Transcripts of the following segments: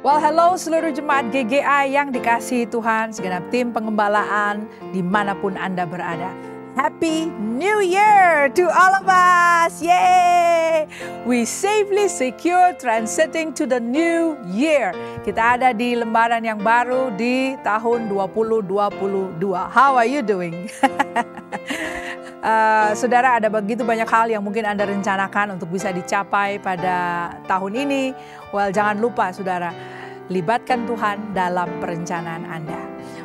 Well, hello seluruh jemaat GGA yang dikasihi Tuhan, segenap tim pengembalaan dimanapun Anda berada. Happy New Year to all of us! Yay! We safely secure transiting to the new year. Kita ada di lembaran yang baru di tahun 2022. How are you doing? Saudara, ada begitu banyak hal yang mungkin Anda rencanakan untuk bisa dicapai pada tahun ini. Well, jangan lupa saudara, libatkan Tuhan dalam perencanaan Anda.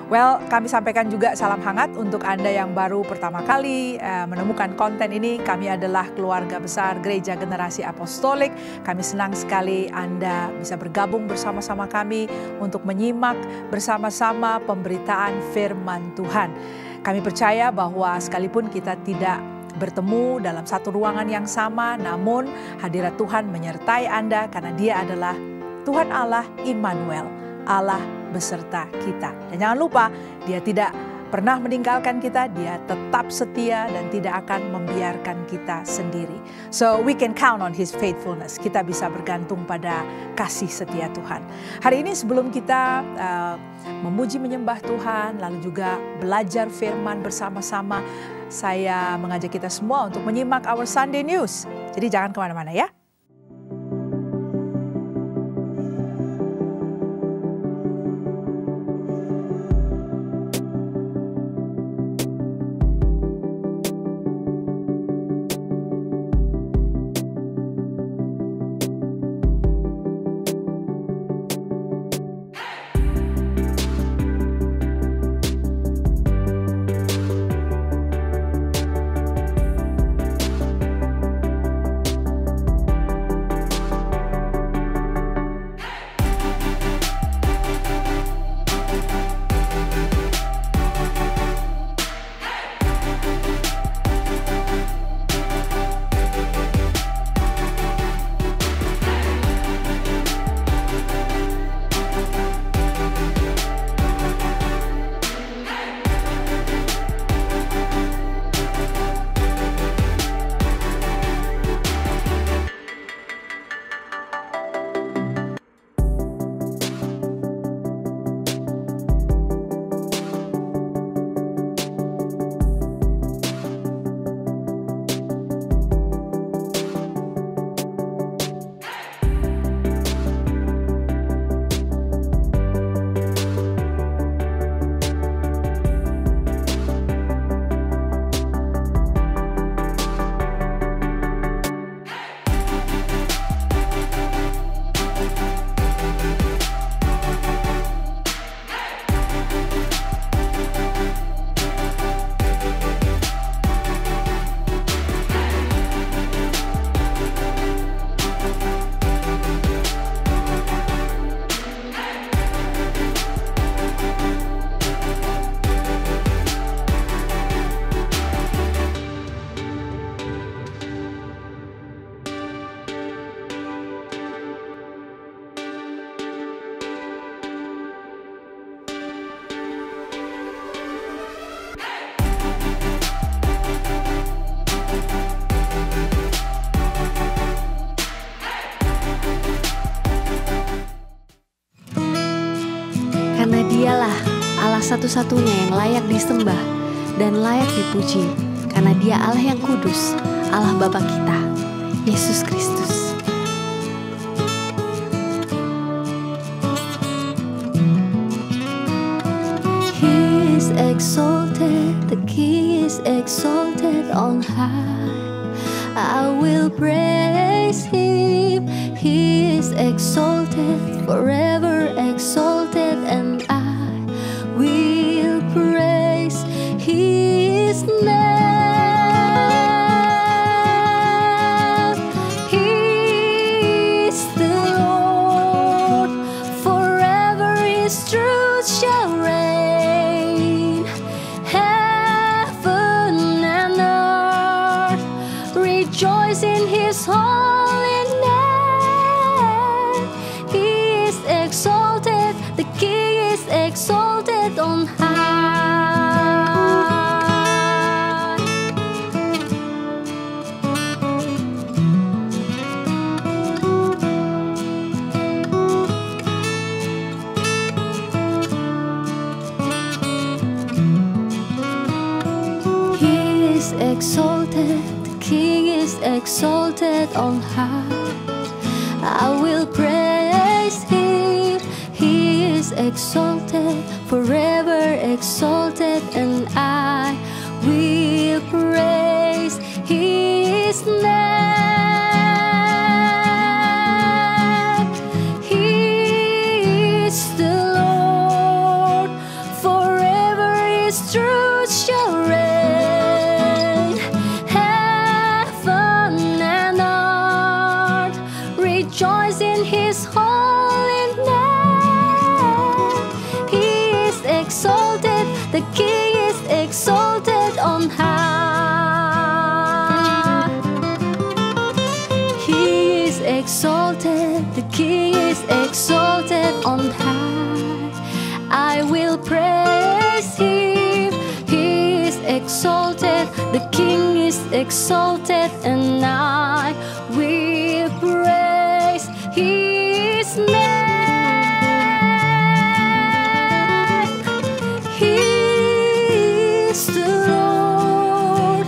Well, kami sampaikan juga salam hangat untuk Anda yang baru pertama kali menemukan konten ini. Kami adalah keluarga besar Gereja Generasi Apostolik. Kami senang sekali Anda bisa bergabung bersama-sama kami untuk menyimak bersama-sama pemberitaan firman Tuhan. Kami percaya bahwa sekalipun kita tidak bertemu dalam satu ruangan yang sama, namun hadirat Tuhan menyertai Anda karena Dia adalah Tuhan Allah Immanuel, Allah beserta kita. Dan jangan lupa, Dia tidak pernah meninggalkan kita, Dia tetap setia dan tidak akan membiarkan kita sendiri. So we can count on His faithfulness. Kita bisa bergantung pada kasih setia Tuhan. Hari ini sebelum kita memuji menyembah Tuhan, lalu juga belajar firman bersama-sama, saya mengajak kita semua untuk menyimak our Sunday News. Jadi jangan kemana-mana ya. Karena Dialah Allah satu-satunya yang layak disembah dan layak dipuji. Karena Dia Allah yang kudus, Allah Bapa kita, Yesus Kristus. He is exalted, the King is exalted on high. I will praise Him, He is exalted, forever exalted, and I will praise His name. He is the Lord, forever His truth shall reign. Heaven and earth rejoice in His holy name. He is exalted, the King is exalted on high. exalted on high. I will praise Him. He is exalted, forever exalted, and I will praise His name. He is the Lord, forever His truth shall reign. Heaven and earth rejoice in His holy name. He is exalted, the King is exalted on high. He is exalted, the King is exalted on high. I will praise Him. He is exalted, the King is exalted, and I will praise His name. He is the Lord,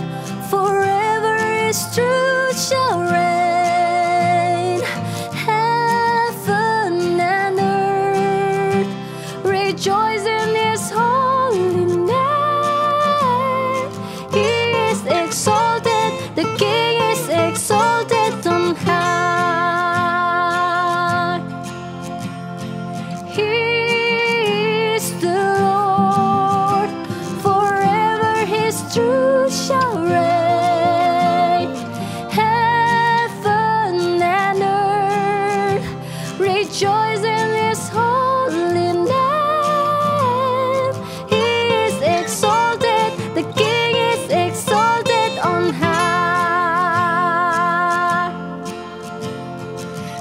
forever His truth shall reign. Heaven and earth rejoice in His holy name. He is exalted, the King is exalted on high. He is the Lord, forever His truth shall reign. Heaven and earth rejoice in His holy name. He is exalted, the King is exalted on high.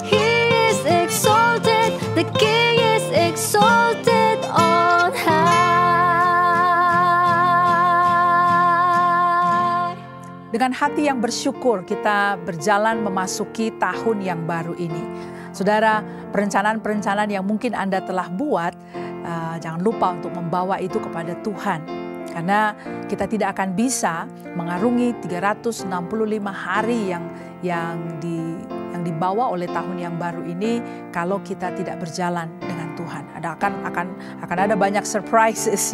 He is exalted, the King is exalted on high. Dengan hati yang bersyukur kita berjalan memasuki tahun yang baru ini. Saudara, perencanaan-perencanaan yang mungkin Anda telah buat, jangan lupa untuk membawa itu kepada Tuhan. Karena kita tidak akan bisa mengarungi 365 hari yang dibawa oleh tahun yang baru ini kalau kita tidak berjalan dengan Tuhan. Akan ada banyak surprises,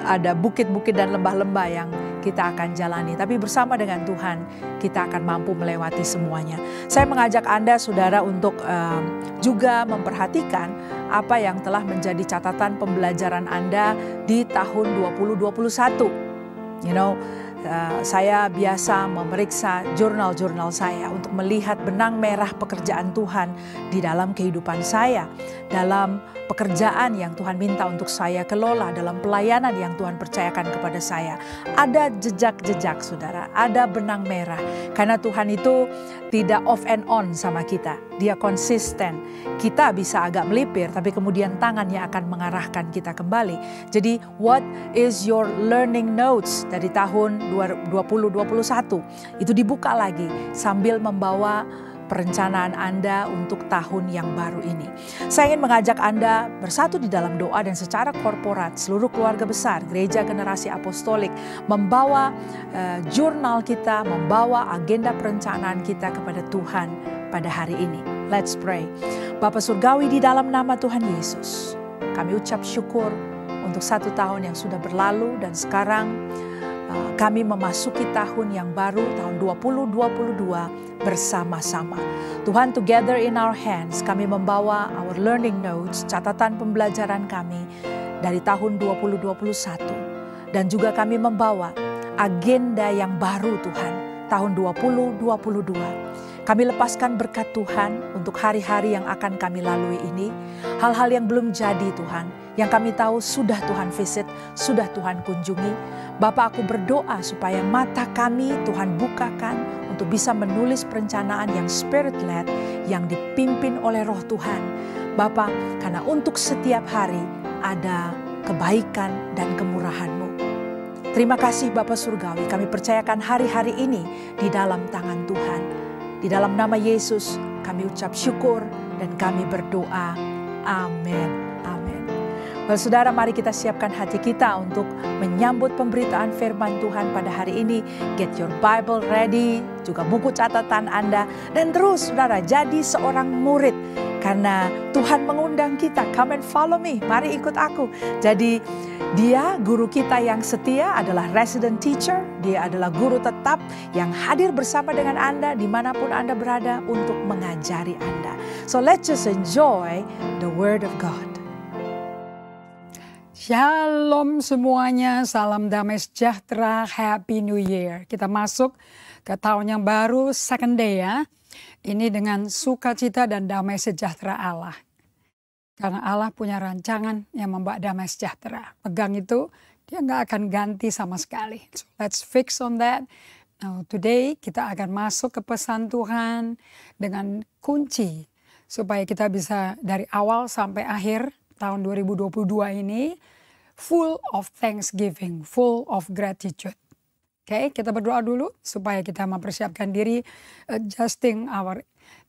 ada bukit-bukit dan lembah-lembah yang kita akan jalani. Tapi bersama dengan Tuhan kita akan mampu melewati semuanya. Saya mengajak Anda, saudara, untuk juga memperhatikan apa yang telah menjadi catatan pembelajaran Anda di tahun 2021. Saya biasa memeriksa jurnal-jurnal saya untuk melihat benang merah pekerjaan Tuhan di dalam kehidupan saya, dalam pekerjaan yang Tuhan minta untuk saya kelola, dalam pelayanan yang Tuhan percayakan kepada saya. Ada jejak-jejak, saudara, ada benang merah. Karena Tuhan itu tidak off and on sama kita, Dia konsisten. Kita bisa agak melipir, tapi kemudian tangannya akan mengarahkan kita kembali. Jadi, what is your learning notes dari tahun 2021? Itu dibuka lagi sambil membawa perencanaan Anda untuk tahun yang baru ini. Saya ingin mengajak Anda bersatu di dalam doa dan secara korporat, seluruh keluarga besar, Gereja Generasi Apostolik, membawa jurnal kita, membawa agenda perencanaan kita kepada Tuhan pada hari ini. Let's pray. Bapa Surgawi, di dalam nama Tuhan Yesus, kami ucap syukur untuk 1 tahun yang sudah berlalu dan sekarang kami memasuki tahun yang baru, tahun 2022 bersama-sama. Tuhan, together in our hands, kami membawa our learning notes, catatan pembelajaran kami dari tahun 2021. Dan juga kami membawa agenda yang baru Tuhan, tahun 2022. Kami lepaskan berkat Tuhan untuk hari-hari yang akan kami lalui ini. Hal-hal yang belum jadi Tuhan, yang kami tahu sudah Tuhan visit, sudah Tuhan kunjungi. Bapa, aku berdoa supaya mata kami Tuhan bukakan untuk bisa menulis perencanaan yang spirit-led, yang dipimpin oleh Roh Tuhan. Bapa, karena untuk setiap hari ada kebaikan dan kemurahan-Mu. Terima kasih Bapa Surgawi, kami percayakan hari-hari ini di dalam tangan Tuhan. Di dalam nama Yesus kami ucap syukur dan kami berdoa. Amin. Amin. Saudara, mari kita siapkan hati kita untuk menyambut pemberitaan firman Tuhan pada hari ini. Get your Bible ready, juga buku catatan Anda. Dan terus saudara, jadi seorang murid. Karena Tuhan mengundang kita, come and follow me, mari ikut aku. Jadi dia guru kita yang setia adalah resident teacher. Dia adalah guru tetap yang hadir bersama dengan Anda dimanapun Anda berada untuk mengajari Anda. So let's just enjoy the word of God. Shalom semuanya, salam damai sejahtera, Happy New Year. Kita masuk ke tahun yang baru, second day ya. Ini dengan sukacita dan damai sejahtera Allah. Karena Allah punya rancangan yang membawa damai sejahtera. Pegang itu, dia nggak akan ganti sama sekali. So let's fix on that. Now today kita akan masuk ke pesan Tuhan dengan kunci. Supaya kita bisa dari awal sampai akhir tahun 2022 ini full of thanksgiving, full of gratitude. Oke, kita berdoa dulu supaya kita mempersiapkan diri, adjusting our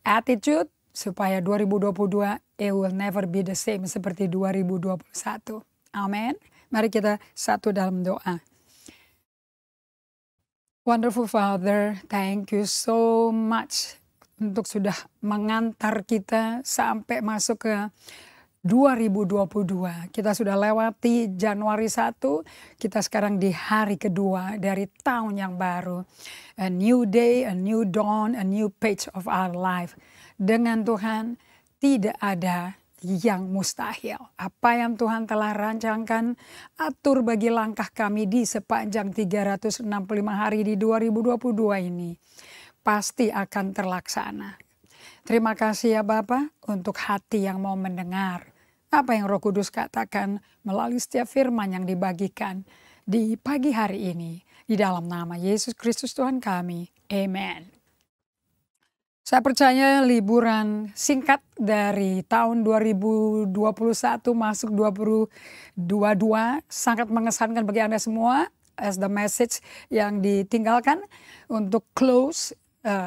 attitude supaya 2022 it will never be the same seperti 2021. Amin. Mari kita satu dalam doa. Wonderful Father, thank you so much untuk sudah mengantar kita sampai masuk ke 2022. Kita sudah lewati Januari 1, kita sekarang di hari kedua dari tahun yang baru. A new day, a new dawn, a new page of our life. Dengan Tuhan tidak ada yang mustahil. Apa yang Tuhan telah rancangkan, atur bagi langkah kami di sepanjang 365 hari di 2022 ini. Pasti akan terlaksana. Terima kasih ya Bapa untuk hati yang mau mendengar apa yang Roh Kudus katakan melalui setiap firman yang dibagikan di pagi hari ini. Di dalam nama Yesus Kristus Tuhan kami. Amen. Saya percaya liburan singkat dari tahun 2021 masuk 2022 sangat mengesankan bagi Anda semua. As the message yang ditinggalkan untuk close,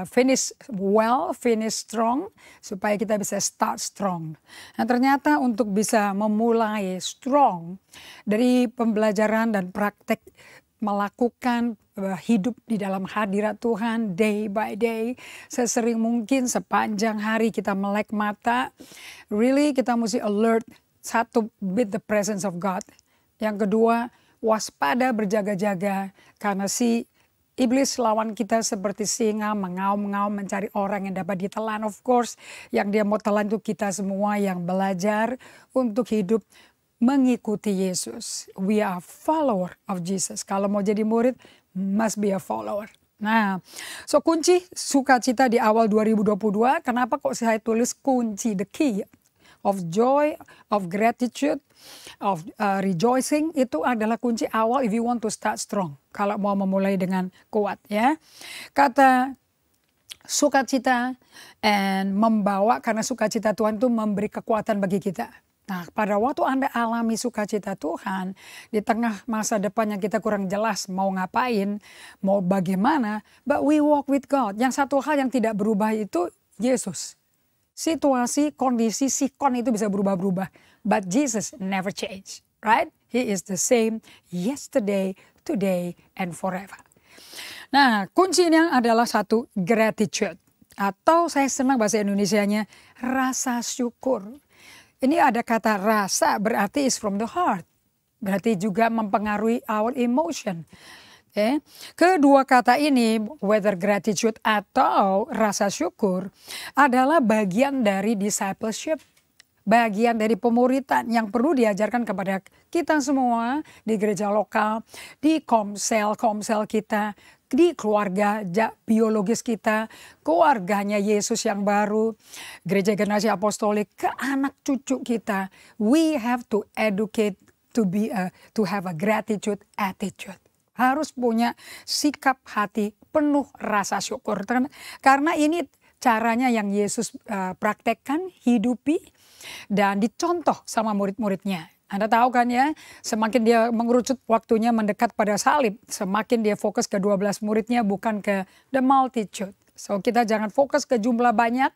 finish well, finish strong, supaya kita bisa start strong. Nah ternyata untuk bisa memulai strong dari pembelajaran dan praktek melakukan hidup di dalam hadirat Tuhan day by day, sesering mungkin sepanjang hari kita melek mata, really kita mesti alert, satu, with the presence of God. Yang kedua, waspada berjaga-jaga karena si iblis lawan kita seperti singa mengaum-ngaum mencari orang yang dapat ditelan. Of course yang dia mau telan itu kita semua yang belajar untuk hidup mengikuti Yesus. We are follower of Jesus. Kalau mau jadi murid must be a follower. Nah, so kunci sukacita di awal 2022. Kenapa kok saya tulis kunci, the key of joy, of gratitude, of rejoicing, itu adalah kunci awal if you want to start strong. Kalau mau memulai dengan kuat ya. Kata sukacita and membawa, karena sukacita Tuhan itu memberi kekuatan bagi kita. Nah pada waktu Anda alami sukacita Tuhan di tengah masa depan yang kita kurang jelas mau ngapain, mau bagaimana, but we walk with God. Yang satu hal yang tidak berubah itu Yesus. Situasi, kondisi, sikon itu bisa berubah-berubah. But Jesus never change, right? He is the same yesterday, today, and forever. Nah, kuncinya adalah satu, gratitude. Atau saya senang bahasa Indonesianya, rasa syukur. Ini ada kata rasa, berarti is from the heart. Berarti juga mempengaruhi our emotion. Okay. Kedua kata ini, whether gratitude atau rasa syukur, adalah bagian dari discipleship, bagian dari pemuritan yang perlu diajarkan kepada kita semua di gereja lokal, di komsel kita, di keluarga biologis kita, keluarganya Yesus yang baru, gereja generasi apostolik, ke anak cucu kita. We have to educate to have a gratitude attitude. Harus punya sikap hati penuh rasa syukur. Karena ini caranya yang Yesus praktekkan, hidupi, dan dicontoh sama murid-muridnya. Anda tahu kan ya, semakin dia mengerucut waktunya mendekat pada salib, semakin dia fokus ke 12 muridnya bukan ke the multitude. So kita jangan fokus ke jumlah banyak,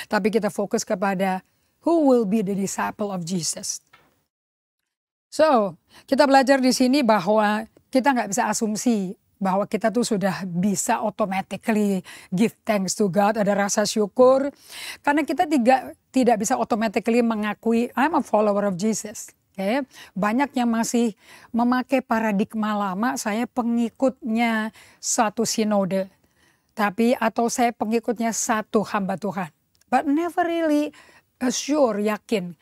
tapi kita fokus kepada who will be the disciple of Jesus. So, kita belajar di sini bahwa kita nggak bisa asumsi bahwa kita tuh sudah bisa automatically give thanks to God, ada rasa syukur. Karena kita tidak bisa automatically mengakui I'm a follower of Jesus. Okay. Banyak yang masih memakai paradigma lama, saya pengikutnya satu sinode. Atau saya pengikutnya satu hamba Tuhan. But never really sure, yakin.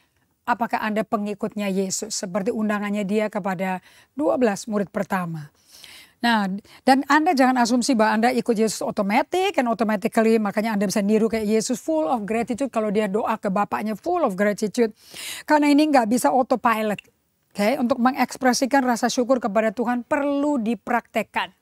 Apakah Anda pengikutnya Yesus? Seperti undangannya dia kepada 12 murid pertama. Nah, dan Anda jangan asumsi bahwa Anda ikut Yesus otomatis, and automatically makanya Anda bisa niru kayak Yesus full of gratitude kalau dia doa ke Bapaknya full of gratitude. Karena ini nggak bisa autopilot. Okay? Untuk mengekspresikan rasa syukur kepada Tuhan perlu dipraktekkan.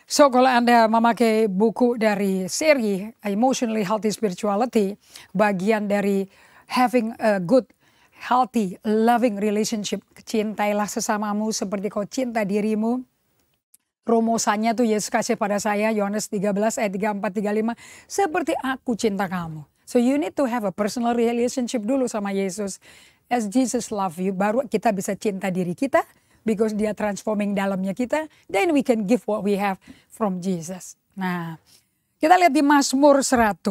So kalau Anda memakai buku dari seri Emotionally Healthy Spirituality, bagian dari having a good, healthy, loving relationship, cintailah sesamamu seperti kau cinta dirimu. Rumusannya tuh Yesus kasih pada saya, Yohanes 13 ayat 34-35, seperti aku cinta kamu. So you need to have a personal relationship dulu sama Yesus. As Jesus love you, baru kita bisa cinta diri kita, because dia transforming dalamnya kita, then we can give what we have from Jesus. Nah, kita lihat di Mazmur 100,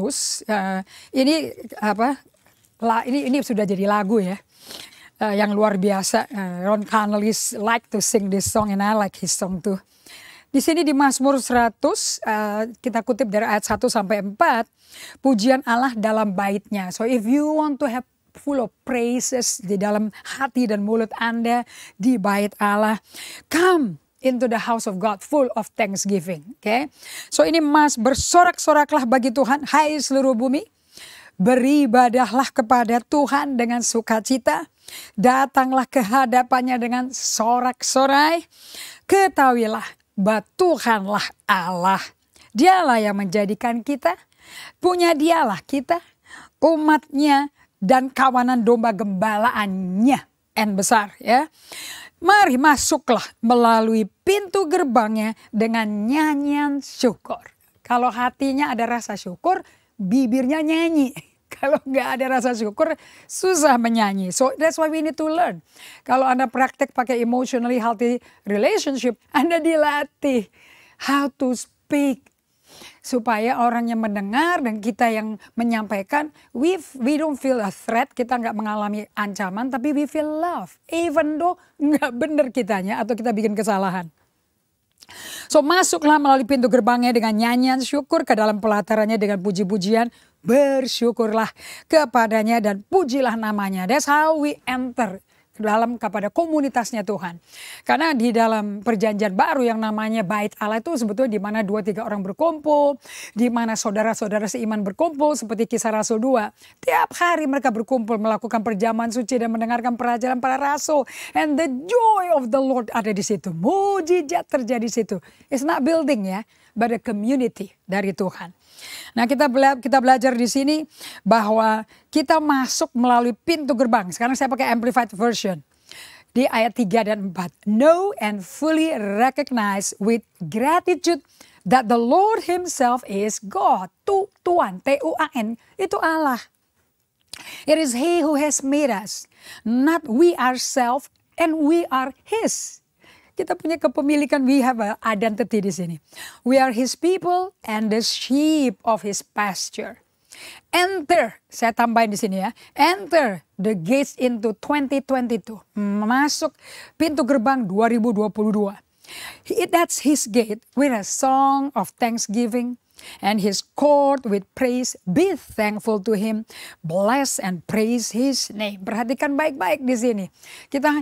ini sudah jadi lagu ya. Yang luar biasa. Ron Connelly like to sing this song and I like his song too. Di sini di Mazmur 100 kita kutip dari ayat 1 sampai 4, pujian Allah dalam baitnya. So if you want to have full of praises di dalam hati dan mulut Anda di bait Allah, come into the house of God full of thanksgiving. Okay? So ini bersorak-soraklah bagi Tuhan, hai seluruh bumi. Beribadahlah kepada Tuhan dengan sukacita. Datanglah ke hadapannya dengan sorak-sorai. Ketahuilah bahwa Tuhanlah Allah. Dialah yang menjadikan kita. Punya dialah kita. Umatnya dan kawanan domba gembalaannya. N besar ya. Mari masuklah melalui pintu gerbangnya dengan nyanyian syukur. Kalau hatinya ada rasa syukur, bibirnya nyanyi. Kalau nggak ada rasa syukur, susah menyanyi. So that's why we need to learn. Kalau Anda praktek pakai emotionally healthy relationship, Anda dilatih how to speak. Supaya orang yang mendengar dan kita yang menyampaikan, we don't feel a threat, kita nggak mengalami ancaman, tapi we feel love. Even though nggak benar kitanya atau kita bikin kesalahan. So masuklah melalui pintu gerbangnya dengan nyanyian syukur, ke dalam pelatarannya dengan puji-pujian. Bersyukurlah kepadanya dan pujilah namanya. That's how we enter dalam kepada komunitasnya Tuhan. Karena di dalam perjanjian baru yang namanya bait Allah itu sebetulnya di mana 2-3 orang berkumpul, di mana saudara-saudara seiman berkumpul seperti Kisah Rasul 2. Tiap hari mereka berkumpul melakukan perjamuan suci dan mendengarkan pelajaran para rasul. And the joy of the Lord ada di situ. Mujizat terjadi di situ. It's not building ya, but a community dari Tuhan. Nah kita belajar di sini bahwa kita masuk melalui pintu gerbang. Sekarang saya pakai Amplified Version. Di ayat 3 dan 4. Know and fully recognize with gratitude that the Lord himself is God. Tuhan, T-U-A-N, itu Allah. It is he who has made us. Not we ourselves and we are his. Kita punya kepemilikan, we have an identity di sini. We are his people and the sheep of his pasture. Enter, saya tambahin di sini ya. Enter the gates into 2022. Masuk pintu gerbang 2022. That's his gate with a song of thanksgiving. And his court with praise, be thankful to him, bless and praise his name. Perhatikan baik-baik di sini. Kita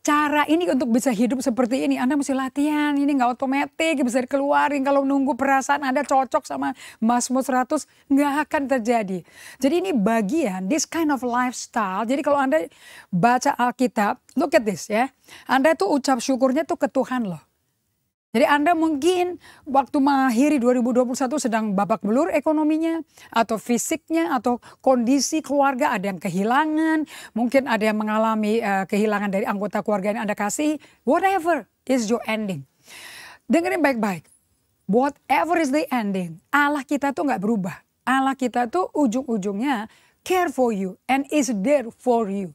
cara ini untuk bisa hidup seperti ini, Anda mesti latihan. Ini nggak otomatis bisa dikeluarin. Kalau nunggu perasaan Anda cocok sama Mazmur 100, nggak akan terjadi. Jadi ini bagian, this kind of lifestyle. Jadi kalau Anda baca Alkitab, look at this ya. Anda tuh ucap syukurnya tuh ke Tuhan loh. Jadi Anda mungkin waktu mengakhiri 2021 sedang babak belur ekonominya, atau fisiknya, atau kondisi keluarga ada yang kehilangan, mungkin ada yang mengalami kehilangan dari anggota keluarga yang Anda kasih, whatever is your ending. Dengerin baik-baik, whatever is the ending, Allah kita tuh nggak berubah. Allah kita tuh ujung-ujungnya care for you and is there for you.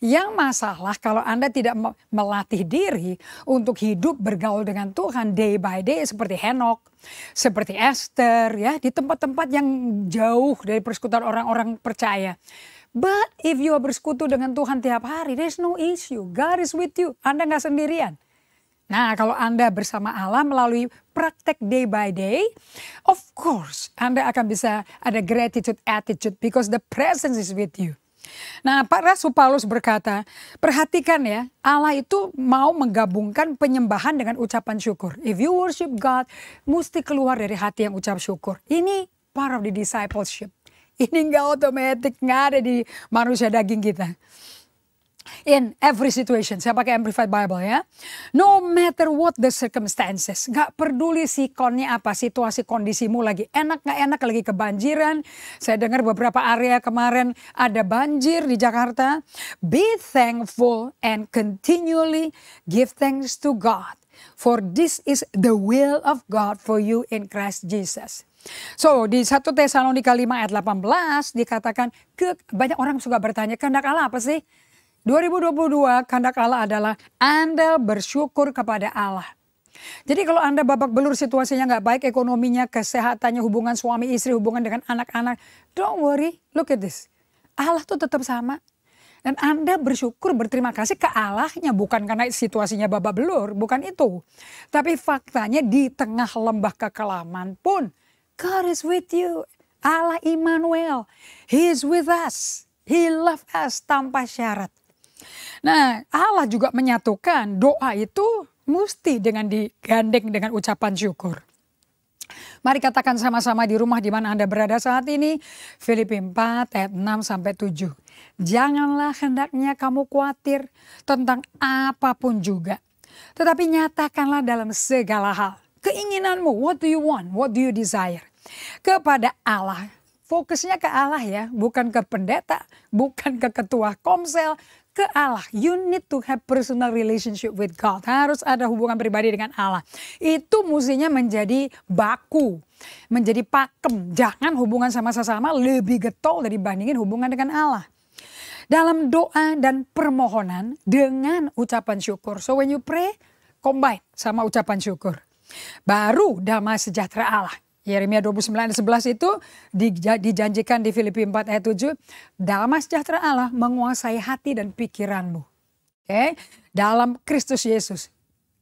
Yang masalah kalau Anda tidak melatih diri untuk hidup bergaul dengan Tuhan day by day seperti Henok, seperti Esther ya, di tempat-tempat yang jauh dari persekutuan orang-orang percaya. But if you bersekutu dengan Tuhan tiap hari, there's no issue. God is with you. Anda nggak sendirian. Nah, kalau Anda bersama Allah melalui praktek day by day, of course Anda akan bisa ada gratitude attitude because the presence is with you. Nah, Pak Rasul Paulus berkata, perhatikan ya, Allah itu mau menggabungkan penyembahan dengan ucapan syukur. If you worship God, mesti keluar dari hati yang ucap syukur. Ini part of the discipleship. Ini nggak otomatis, nggak ada di manusia daging kita. In every situation, saya pakai Amplified Bible ya. No matter what the circumstances, gak peduli sikonnya apa, situasi kondisimu lagi enak gak enak, lagi kebanjiran. Saya dengar beberapa area kemarin ada banjir di Jakarta. Be thankful and continually give thanks to God. For this is the will of God for you in Christ Jesus. So di 1 Tesalonika 5 ayat 18 dikatakan, banyak orang suka bertanya, kehendak Allah apa sih? 2022 kehendak Allah adalah Anda bersyukur kepada Allah. Jadi kalau Anda babak belur situasinya nggak baik, ekonominya, kesehatannya, hubungan suami istri, hubungan dengan anak-anak, don't worry, look at this. Allah tuh tetap sama. Dan Anda bersyukur, berterima kasih ke Allahnya, bukan karena situasinya babak belur, bukan itu. Tapi faktanya di tengah lembah kekelaman pun, God is with you. Allah Immanuel, He is with us. He loves us tanpa syarat. Nah, Allah juga menyatukan doa itu mesti dengan digandeng dengan ucapan syukur. Mari katakan sama-sama di rumah di mana Anda berada saat ini. Filipi 4 ayat 6 sampai 7. Janganlah hendaknya kamu khawatir tentang apapun juga. Tetapi nyatakanlah dalam segala hal. Keinginanmu, what do you want? What do you desire? Kepada Allah. Fokusnya ke Allah ya, bukan ke pendeta, bukan ke ketua komsel, ke Allah. You need to have personal relationship with God. Harus ada hubungan pribadi dengan Allah. Itu mestinya menjadi baku, menjadi pakem. Jangan hubungan sama sesama lebih getol dibandingin hubungan dengan Allah. Dalam doa dan permohonan dengan ucapan syukur. So when you pray, combine sama ucapan syukur. Baru damai sejahtera Allah. Yeremia 29 ayat 11 itu dijanjikan di Filipi 4 ayat 7. Damai sejahtera Allah menguasai hati dan pikiranmu. Okay? Dalam Kristus Yesus.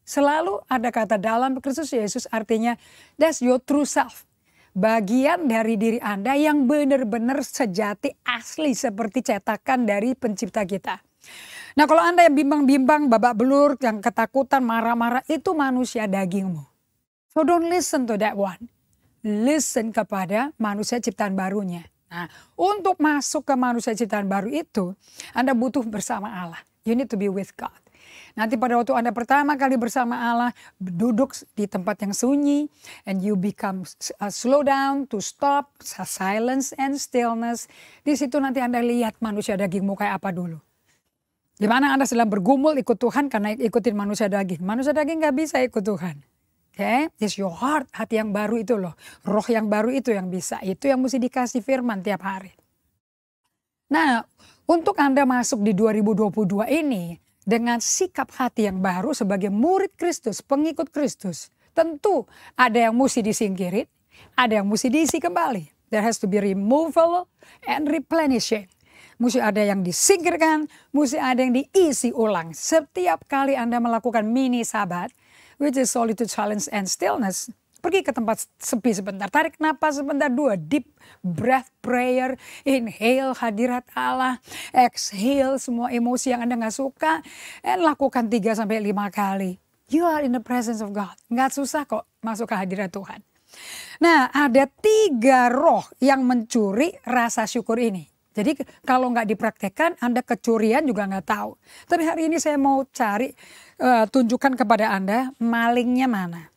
Selalu ada kata dalam Kristus Yesus artinya that's your true self. Bagian dari diri Anda yang benar-benar sejati asli seperti cetakan dari pencipta kita. Nah kalau Anda yang bimbang-bimbang, babak belur, yang ketakutan, marah-marah, itu manusia dagingmu. So don't listen to that one. Listen kepada manusia ciptaan barunya. Nah, untuk masuk ke manusia ciptaan baru itu, Anda butuh bersama Allah. You need to be with God. Nanti pada waktu Anda pertama kali bersama Allah, duduk di tempat yang sunyi, and you become slow down to stop, silence and stillness. Di situ nanti Anda lihat manusia dagingmu kayak apa dulu. Di mana Anda sedang bergumul ikut Tuhan karena ikutin manusia daging. Manusia daging gak bisa ikut Tuhan. Okay, it's your heart, hati yang baru itu loh. Roh yang baru itu yang bisa. Itu yang mesti dikasih firman tiap hari. Nah, untuk Anda masuk di 2022 ini dengan sikap hati yang baru sebagai murid Kristus, pengikut Kristus. Tentu ada yang mesti disingkirin, ada yang mesti diisi kembali. There has to be removal and replenishing. Mesti ada yang disingkirkan, mesti ada yang diisi ulang. Setiap kali Anda melakukan mini sabat, which is solitude, silence, and stillness. Pergi ke tempat sepi sebentar. Tarik napas sebentar, deep breath prayer. Inhale hadirat Allah. Exhale semua emosi yang Anda gak suka. And lakukan 3-5 kali. You are in the presence of God. Gak susah kok masuk ke hadirat Tuhan. Nah ada 3 roh yang mencuri rasa syukur ini. Jadi kalau nggak dipraktekkan, Anda kecurian juga nggak tahu. Tapi hari ini saya mau cari, tunjukkan kepada Anda malingnya mana.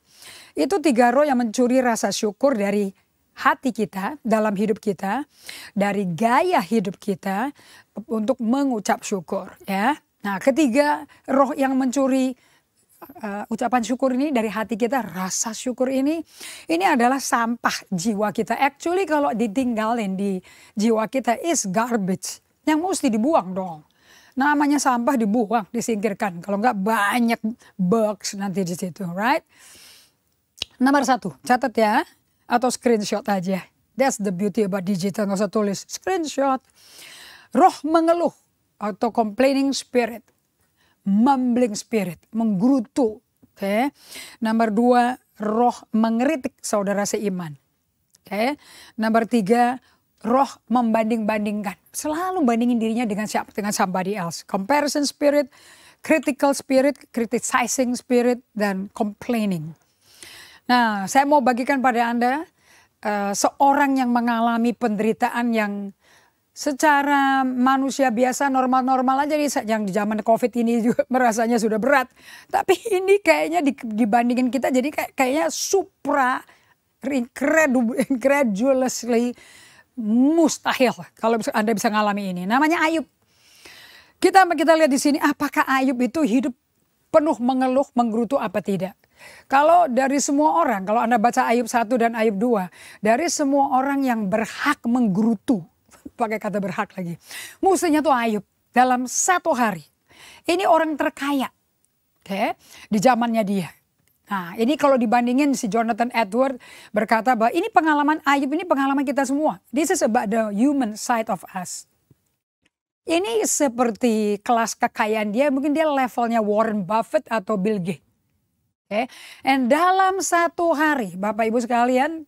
Itu 3 roh yang mencuri rasa syukur dari hati kita, dalam hidup kita, dari gaya hidup kita untuk mengucap syukur. Ya. Nah ketiga roh yang mencuri ucapan syukur ini dari hati kita, rasa syukur ini adalah sampah jiwa kita. Actually kalau ditinggalin di jiwa kita is garbage yang mesti dibuang dong. Namanya sampah dibuang, disingkirkan. Kalau enggak banyak bugs nanti di situ, right? Nomor 1, catat ya. Atau screenshot aja. That's the beauty about digital, nggak usah tulis. Screenshot. Roh mengeluh atau complaining spirit. Mumbling spirit, menggerutu. Oke. Nomor 2, roh mengeritik saudara seiman. Oke. Nomor 3, roh membanding-bandingkan. Selalu bandingin dirinya dengan siapa? Dengan somebody else. Comparison spirit, critical spirit, criticizing spirit, dan complaining. Nah, saya mau bagikan pada Anda seorang yang mengalami penderitaan yang secara manusia biasa normal-normal aja nih, yang di zaman COVID ini juga merasanya sudah berat. Tapi ini kayaknya dibandingin kita jadi kayaknya supra incredulously mustahil kalau Anda bisa ngalami ini. Namanya Ayub. Kita lihat di sini, apakah Ayub itu hidup penuh mengeluh, menggerutu apa tidak? Kalau dari semua orang, kalau Anda baca Ayub 1 dan Ayub 2, dari semua orang yang berhak menggerutu, pakai kata berhak lagi, musuhnya tuh Ayub dalam 1 hari. Ini orang terkaya, oke, di zamannya dia. Nah, ini kalau dibandingin si Jonathan Edwards berkata bahwa ini pengalaman Ayub, ini pengalaman kita semua. This is about the human side of us. Ini seperti kelas kekayaan dia, mungkin dia levelnya Warren Buffett atau Bill Gates. Okay. And dalam 1 hari, Bapak Ibu sekalian,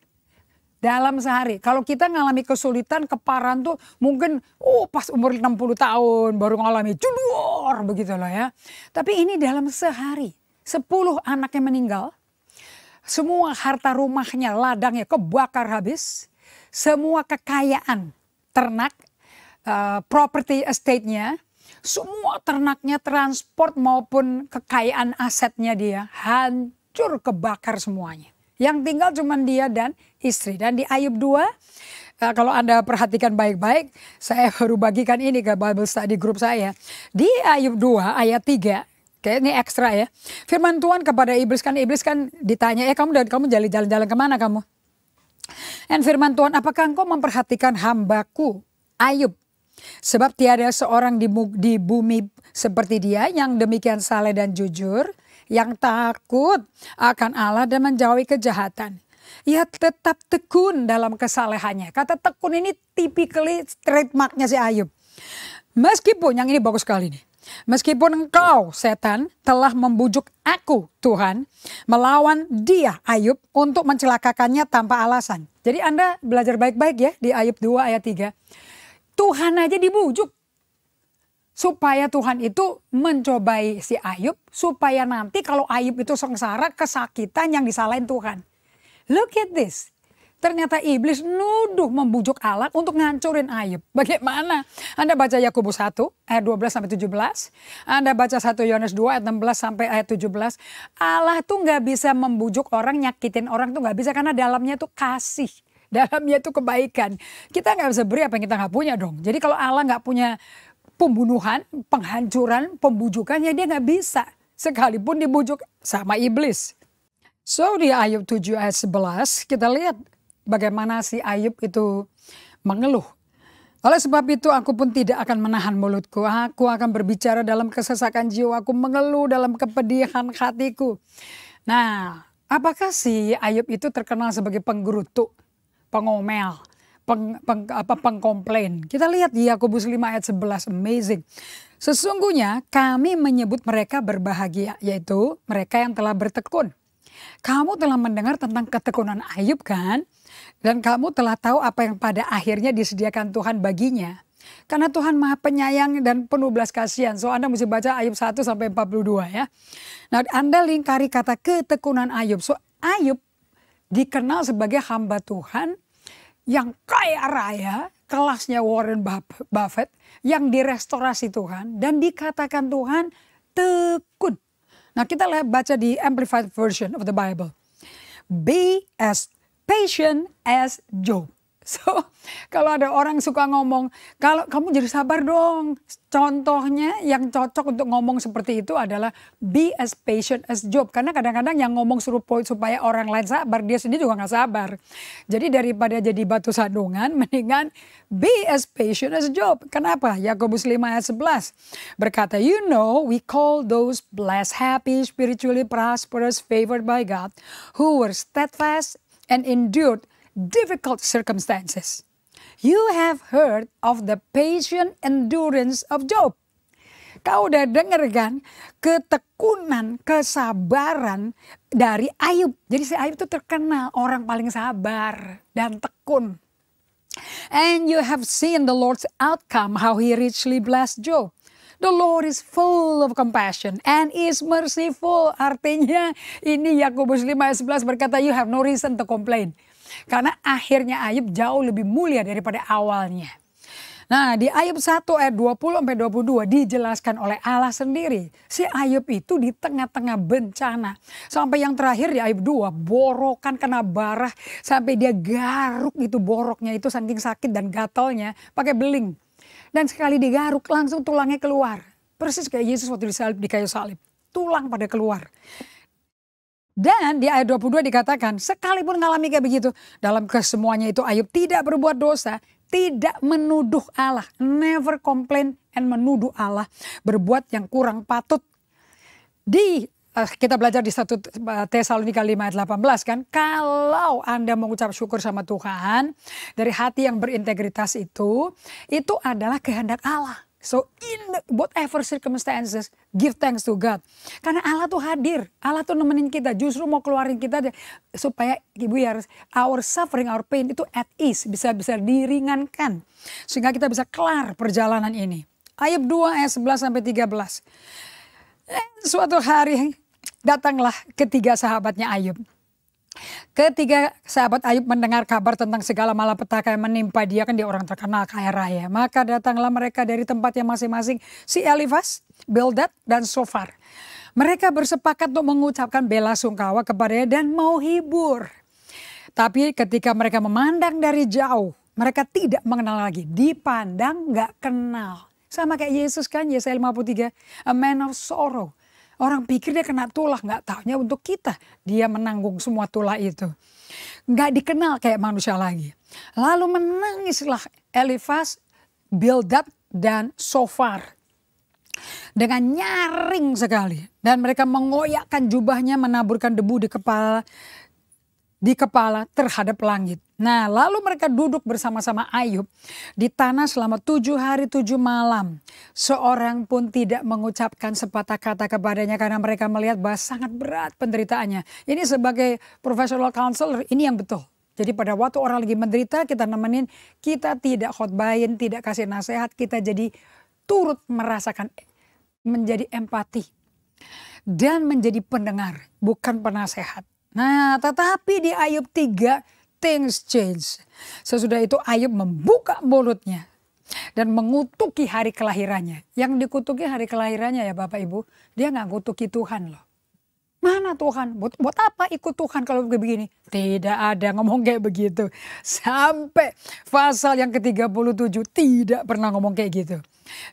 dalam sehari, kalau kita ngalami kesulitan, keparahan tuh mungkin pas umur 60 tahun baru ngalami judor begitu loh ya. Tapi ini dalam sehari, 10 anaknya meninggal, semua harta rumahnya, ladangnya kebakar habis, semua kekayaan ternak, property estate-nya, semua ternaknya, transport maupun kekayaan asetnya dia hancur, kebakar semuanya. Yang tinggal cuma dia dan istri. Dan di Ayub 2, kalau Anda perhatikan baik-baik, saya baru bagikan ini ke Bible Study Group saya. Di Ayub 2 ayat 3, kayak ini ekstra ya. Firman Tuhan kepada iblis kan ditanya, kamu jalan-jalan kemana kamu? Dan firman Tuhan, apakah engkau memperhatikan hambaku Ayub? Sebab tiada seorang di bumi seperti dia yang demikian saleh dan jujur, yang takut akan Allah dan menjauhi kejahatan. Ia tetap tekun dalam kesalehannya. Kata tekun ini typically trademarknya si Ayub. Meskipun, yang ini bagus sekali nih. Meskipun engkau setan telah membujuk aku Tuhan melawan dia Ayub untuk mencelakakannya tanpa alasan. Jadi Anda belajar baik-baik ya di Ayub 2 ayat 3. Tuhan aja dibujuk supaya Tuhan itu mencobai si Ayub, supaya nanti kalau Ayub itu sengsara, kesakitan, yang disalahin Tuhan. Look at this. Ternyata iblis nuduh membujuk Allah untuk ngancurin Ayub. Bagaimana? Anda baca Yakobus 1 ayat 12 sampai 17. Anda baca 1 Yohanes 2 ayat 16 sampai ayat 17. Allah tuh nggak bisa membujuk orang, nyakitin orang tuh nggak bisa, karena dalamnya tuh kasih. Dalamnya itu kebaikan. Kita nggak bisa beri apa yang kita nggak punya dong. Jadi kalau Allah nggak punya pembunuhan, penghancuran, pembujukan, ya dia nggak bisa. Sekalipun dibujuk sama iblis. So di Ayub 7 ayat 11 kita lihat bagaimana si Ayub itu mengeluh. Oleh sebab itu aku pun tidak akan menahan mulutku. Aku akan berbicara dalam kesesakan jiwa. Aku mengeluh dalam kepedihan hatiku. Nah, apakah si Ayub itu terkenal sebagai penggerutu, pengomel, pengkomplain? Kita lihat di Yakobus 5 ayat 11, amazing. Sesungguhnya kami menyebut mereka berbahagia, yaitu mereka yang telah bertekun. Kamu telah mendengar tentang ketekunan Ayub kan? Dan kamu telah tahu apa yang pada akhirnya disediakan Tuhan baginya. Karena Tuhan Maha Penyayang dan penuh belas kasihan. So Anda mesti baca Ayub 1 sampai 42 ya. Nah, Anda lingkari kata ketekunan Ayub. So Ayub dikenal sebagai hamba Tuhan yang kaya raya, kelasnya Warren Buffett, yang direstorasi Tuhan dan dikatakan Tuhan tekun. Nah, kita lihat baca di Amplified Version of the Bible. Be as patient as Job. So, kalau ada orang suka ngomong, kalau kamu jadi sabar dong. Contohnya yang cocok untuk ngomong seperti itu adalah be as patient as Job. Karena kadang-kadang yang ngomong suruh supaya orang lain sabar, dia sendiri juga gak sabar. Jadi daripada jadi batu sandungan, mendingan be as patient as Job. Kenapa? Yakobus 5 ayat 11 berkata, you know we call those blessed, happy, spiritually prosperous, favored by God, who were steadfast and endured difficult circumstances. You have heard of the patient endurance of Job. Kau udah denger kan ketekunan, kesabaran dari Ayub. Jadi si Ayub itu terkenal orang paling sabar dan tekun. And you have seen the Lord's outcome, how he richly blessed Job. The Lord is full of compassion and is merciful. Artinya ini Yakobus 5 ayat 11 berkata, you have no reason to complain. Karena akhirnya Ayub jauh lebih mulia daripada awalnya. Nah, di Ayub 1 ayat 20-22 dijelaskan oleh Allah sendiri. Si Ayub itu di tengah-tengah bencana. Sampai yang terakhir di Ayub 2, borokan kena barah. Sampai dia garuk itu boroknya itu saking sakit dan gatalnya pakai beling. Dan sekali digaruk langsung tulangnya keluar. Persis kayak Yesus waktu disalib di kayu salib. Tulang pada keluar. Dan di ayat 22 dikatakan, sekalipun mengalami kayak begitu, dalam kesemuanya itu Ayub tidak berbuat dosa, tidak menuduh Allah, never complain and menuduh Allah, berbuat yang kurang patut. Kita belajar di 1 Tesalonika 5 ayat 18 kan, kalau Anda mengucap syukur sama Tuhan, dari hati yang berintegritas itu adalah kehendak Allah. So in whatever circumstances, give thanks to God. Karena Allah tuh hadir, Allah tuh nemenin kita, justru mau keluarin kita supaya our suffering, our pain itu at ease, bisa diringankan. Sehingga kita bisa kelar perjalanan ini. Ayub 2 ayat 11-13. Suatu hari datanglah ketiga sahabatnya Ayub. Ketiga sahabat Ayub mendengar kabar tentang segala malapetaka yang menimpa dia, kan dia orang terkenal kaya raya. Maka datanglah mereka dari tempatnya masing-masing, si Elifas, Bildad, dan Sofar. Mereka bersepakat untuk mengucapkan bela sungkawa kepadanya dan mau hibur. Tapi ketika mereka memandang dari jauh, mereka tidak mengenal lagi. Dipandang gak kenal. Sama kayak Yesus kan, Yesaya 53, a man of sorrow. Orang pikir dia kena tulah, gak taunya untuk kita. Dia menanggung semua tulah itu. Gak dikenal kayak manusia lagi. Lalu menangislah Elifas, Bildad, dan Sofar. Dengan nyaring sekali. Dan mereka mengoyakkan jubahnya, menaburkan debu di kepala terhadap langit. Nah, lalu mereka duduk bersama-sama Ayub di tanah selama 7 hari 7 malam. Seorang pun tidak mengucapkan sepatah kata kepadanya karena mereka melihat bahwa sangat berat penderitaannya. Ini sebagai professional counselor, ini yang betul. Jadi pada waktu orang lagi menderita, kita nemenin, kita tidak khotbahin, tidak kasih nasihat, kita jadi turut merasakan, menjadi empati. Dan menjadi pendengar, bukan penasehat. Nah, tetapi di Ayub 3, things change. Sesudah itu Ayub membuka mulutnya dan mengutuki hari kelahirannya. Yang dikutuki hari kelahirannya ya Bapak Ibu, dia gak kutuki Tuhan loh. Mana Tuhan? Buat apa ikut Tuhan kalau begini? Tidak ada ngomong kayak begitu. Sampai pasal yang ke-37 tidak pernah ngomong kayak gitu.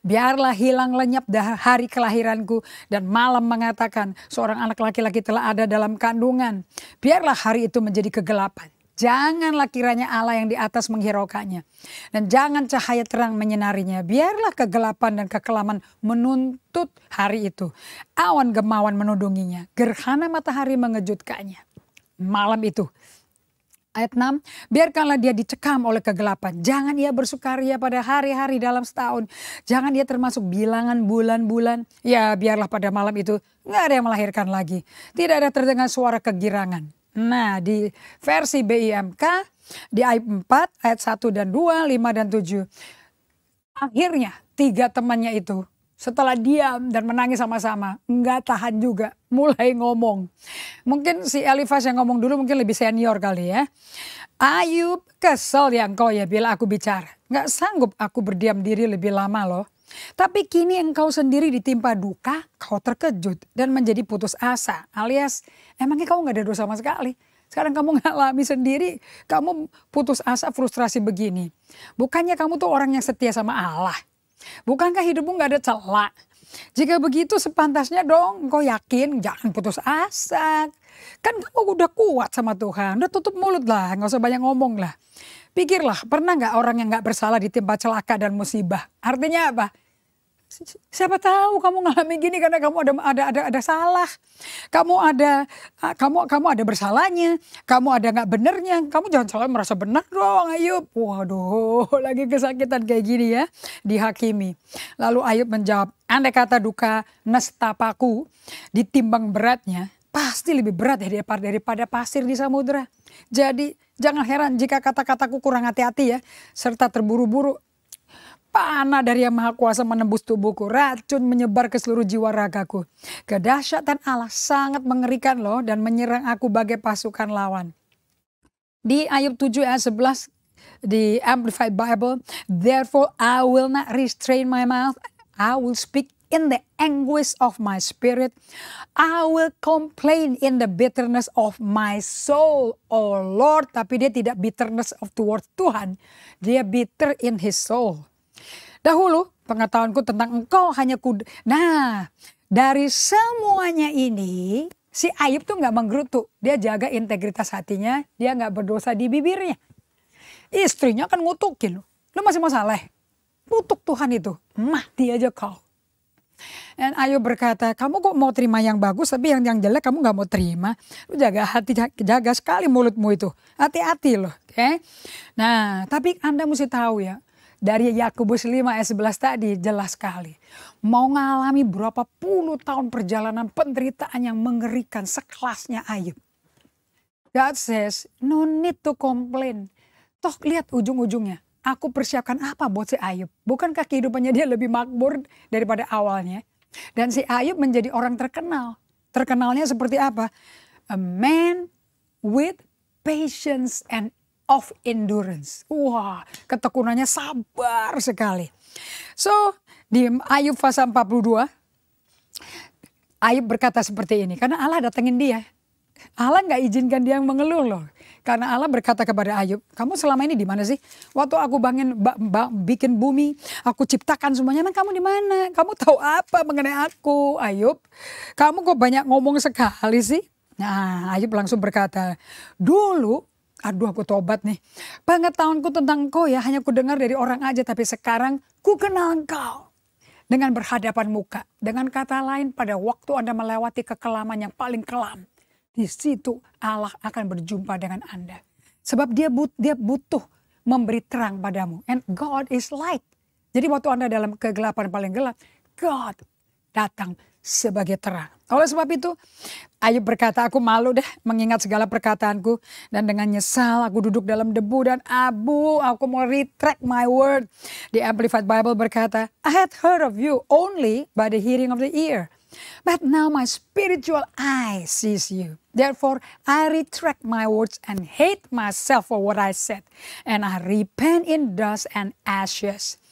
Biarlah hilang lenyap hari kelahiranku dan malam mengatakan seorang anak laki-laki telah ada dalam kandungan. Biarlah hari itu menjadi kegelapan. Janganlah kiranya Allah yang di atas menghiraukannya. Dan jangan cahaya terang menyinarinya. Biarlah kegelapan dan kekelaman menuntut hari itu. Awan gemawan menudunginya. Gerhana matahari mengejutkannya. Malam itu. Ayat 6. Biarkanlah dia dicekam oleh kegelapan. Jangan ia bersukaria pada hari-hari dalam setahun. Jangan dia termasuk bilangan bulan-bulan. Ya biarlah pada malam itu gak ada yang melahirkan lagi. Tidak ada terdengar suara kegirangan. Nah di versi BIMK di Ayub 4 ayat 1 dan 2, 5 dan 7. Akhirnya 3 temannya itu setelah diam dan menangis sama-sama nggak tahan juga mulai ngomong. Mungkin si Elifas yang ngomong dulu mungkin lebih senior kali ya. Ayub kesel ya engkau ya bila aku bicara. Nggak sanggup aku berdiam diri lebih lama loh. Tapi kini engkau sendiri ditimpa duka, kau terkejut dan menjadi putus asa. Alias emangnya kau gak ada dosa sama sekali. Sekarang kamu ngalami sendiri, kamu putus asa, frustrasi begini. Bukannya kamu tuh orang yang setia sama Allah? Bukankah hidupmu gak ada celah? Jika begitu sepantasnya dong engkau yakin, jangan putus asa. Kan kamu udah kuat sama Tuhan, udah tutup mulut lah, gak usah banyak ngomong lah. Pikirlah, pernah gak orang yang gak bersalah ditimpa celaka dan musibah? Artinya apa? Siapa tahu kamu ngalamin gini karena kamu ada salah, kamu ada bersalahnya, kamu ada nggak benernya, kamu jangan selalu merasa benar dong Ayub. Waduh, lagi kesakitan kayak gini ya, dihakimi. Lalu Ayub menjawab, andai kata duka nestapaku ditimbang beratnya, pasti lebih berat ya daripada pasir di samudera. Jadi jangan heran jika kata-kataku kurang hati-hati ya, serta terburu-buru. Panah dari Yang Maha Kuasa menembus tubuhku, racun menyebar ke seluruh jiwa ragaku. Kedahsyatan Allah sangat mengerikan loh dan menyerang aku bagai pasukan lawan. Di Ayub 7 ayat 11 di Amplified Bible, therefore I will not restrain my mouth, I will speak in the anguish of my spirit, I will complain in the bitterness of my soul, oh Lord. Tapi dia tidak bitterness of towards Tuhan, dia bitter in his soul. Dahulu pengetahuanku tentang engkau hanya Nah, dari semuanya ini si Ayub tuh gak menggerutu. Dia jaga integritas hatinya, dia gak berdosa di bibirnya. Istrinya kan ngutukin, lu masih mau salah? Kutuk Tuhan itu, mati aja kau. Dan Ayub berkata, kamu kok mau terima yang bagus tapi yang jelek kamu gak mau terima. Lu jaga hati, jaga sekali mulutmu itu. Hati-hati loh. Okay? Nah, tapi Anda mesti tahu ya. Dari Yakobus 5 ayat 11 tadi jelas sekali. Mau ngalami berapa puluh tahun perjalanan penderitaan yang mengerikan sekelasnya Ayub. God says, no need to complain. Toh lihat ujung-ujungnya. Aku persiapkan apa buat si Ayub? Bukankah kehidupannya dia lebih makmur daripada awalnya? Dan si Ayub menjadi orang terkenal. Terkenalnya seperti apa? A man with patience and of endurance. Wah, ketekunannya sabar sekali. So, di Ayub pasal 42, Ayub berkata seperti ini. Karena Allah datengin dia. Allah gak izinkan dia mengeluh loh. Karena Allah berkata kepada Ayub, kamu selama ini di mana sih? Waktu aku bikin bumi, aku ciptakan semuanya, emang kamu di mana? Kamu tahu apa mengenai aku, Ayub? Kamu kok banyak ngomong sekali sih? Nah, Ayub langsung berkata, dulu, aduh aku tobat nih. Pengetahuanku tentang engkau ya hanya ku dengar dari orang aja. Tapi sekarang ku kenal engkau. Dengan berhadapan muka. Dengan kata lain pada waktu Anda melewati kekelaman yang paling kelam. Di situ Allah akan berjumpa dengan Anda. Sebab dia butuh memberi terang padamu. And God is light. Jadi waktu Anda dalam kegelapan paling gelap. God datang sebagai terang. Oleh sebab itu Ayub berkata, aku malu deh mengingat segala perkataanku. Dan dengan nyesal aku duduk dalam debu dan abu. Aku mau retract my word. The Amplified Bible berkata, I had heard of you only by the hearing of the ear. But now my spiritual eye sees you. Therefore I retract my words and hate myself for what I said. And I repent in dust and ashes.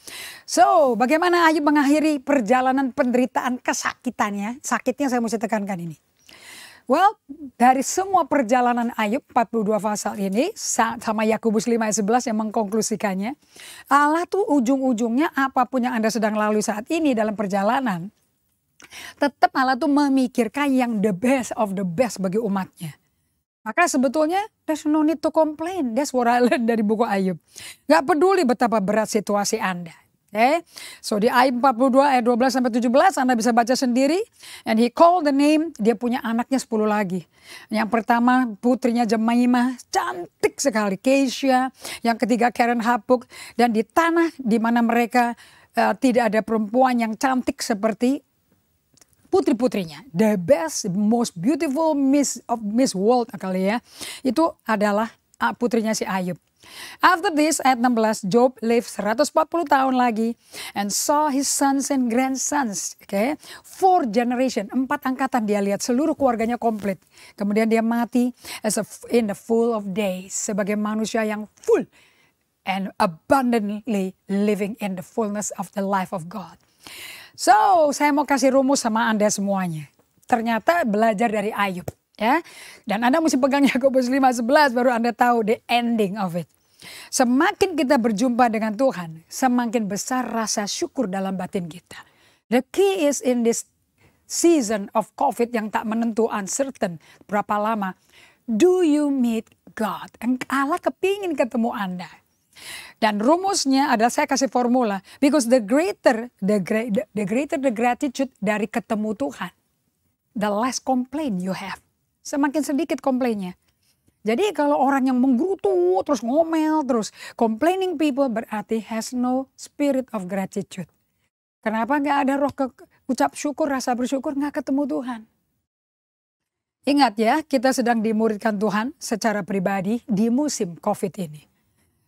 So, bagaimana Ayub mengakhiri perjalanan penderitaan kesakitannya? Sakitnya saya mesti tekankan ini. Well, dari semua perjalanan Ayub 42 pasal ini sama Yakobus 5 ayat 11 yang mengkonklusikannya, Allah tuh ujung-ujungnya apapun yang Anda sedang lalui saat ini dalam perjalanan, tetap Allah tuh memikirkan yang the best of the best bagi umatnya. Maka sebetulnya there's no need to complain. That's what I learned dari buku Ayub. Gak peduli betapa berat situasi Anda. Okay? So di Ayub 42 ayat 12 sampai 17 Anda bisa baca sendiri. And he called the name. Dia punya anaknya 10 lagi. Yang pertama putrinya Jemaimah. Cantik sekali. Keisha. Yang ketiga Karen Hapuk. Dan di tanah di mana mereka tidak ada perempuan yang cantik seperti putri-putrinya, the best, most beautiful Miss World kali ya, itu adalah putrinya si Ayub. After this, ayat 16, Job lived 140 tahun lagi and saw his sons and grandsons. Okay? 4 generation, 4 angkatan dia lihat, seluruh keluarganya komplit. Kemudian dia mati in the full of days, sebagai manusia yang full and abundantly living in the fullness of the life of God. So, saya mau kasih rumus sama Anda semuanya. Ternyata belajar dari Ayub. Ya, dan Anda mesti pegang Yakobus 5:11 baru Anda tahu the ending of it. Semakin kita berjumpa dengan Tuhan, semakin besar rasa syukur dalam batin kita. The key is in this season of COVID yang tak menentu, uncertain, berapa lama. Do you meet God? Allah kepingin ketemu Anda. Dan rumusnya adalah saya kasih formula. Because the greater the gratitude dari ketemu Tuhan, the less complaint you have. Semakin sedikit komplainnya. Jadi kalau orang yang menggerutu, terus ngomel, terus complaining people berarti has no spirit of gratitude. Kenapa nggak ada roh ucap syukur, rasa bersyukur, nggak ketemu Tuhan. Ingat ya, kita sedang dimuridkan Tuhan secara pribadi di musim COVID ini.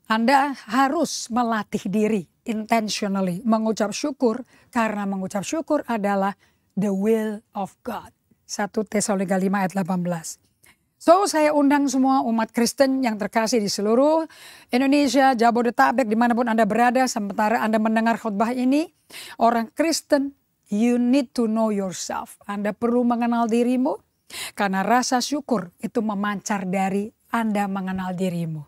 Anda harus melatih diri intentionally mengucap syukur karena mengucap syukur adalah the will of God. 1 Tesalonika 5 ayat 18. So saya undang semua umat Kristen yang terkasih di seluruh Indonesia, Jabodetabek, dimanapun Anda berada, sementara Anda mendengar khotbah ini. Orang Kristen, you need to know yourself. Anda perlu mengenal dirimu, karena rasa syukur itu memancar dari Anda mengenal dirimu.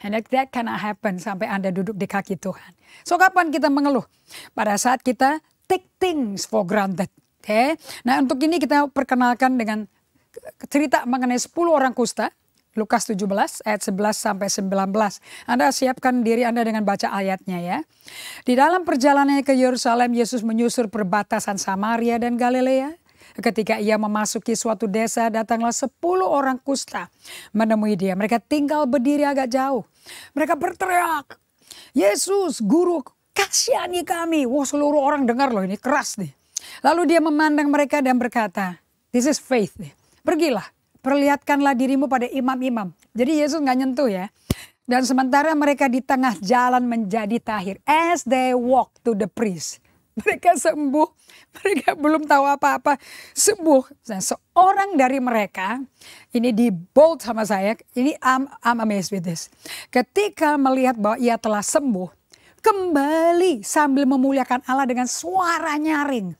And that cannot happen sampai Anda duduk di kaki Tuhan. So kapan kita mengeluh? Pada saat kita take things for granted. Oke, nah untuk ini kita perkenalkan dengan cerita mengenai 10 orang kusta. Lukas 17 ayat 11 sampai 19. Anda siapkan diri Anda dengan baca ayatnya ya. Di dalam perjalanannya ke Yerusalem, Yesus menyusur perbatasan Samaria dan Galilea. Ketika ia memasuki suatu desa, datanglah 10 orang kusta menemui dia. Mereka tinggal berdiri agak jauh. Mereka berteriak, Yesus, Guru, kasihani kami. Wah, seluruh orang dengar loh, ini keras nih. Lalu dia memandang mereka dan berkata, this is faith. Pergilah, perlihatkanlah dirimu pada imam-imam. Jadi Yesus nggak nyentuh ya. Dan sementara mereka di tengah jalan menjadi tahir. As they walk to the priest. Mereka sembuh. Mereka belum tahu apa-apa. Sembuh. Nah, seorang dari mereka, ini di bold sama saya. Ini I'm amazed with this. Ketika melihat bahwa ia telah sembuh, kembali sambil memuliakan Allah dengan suara nyaring.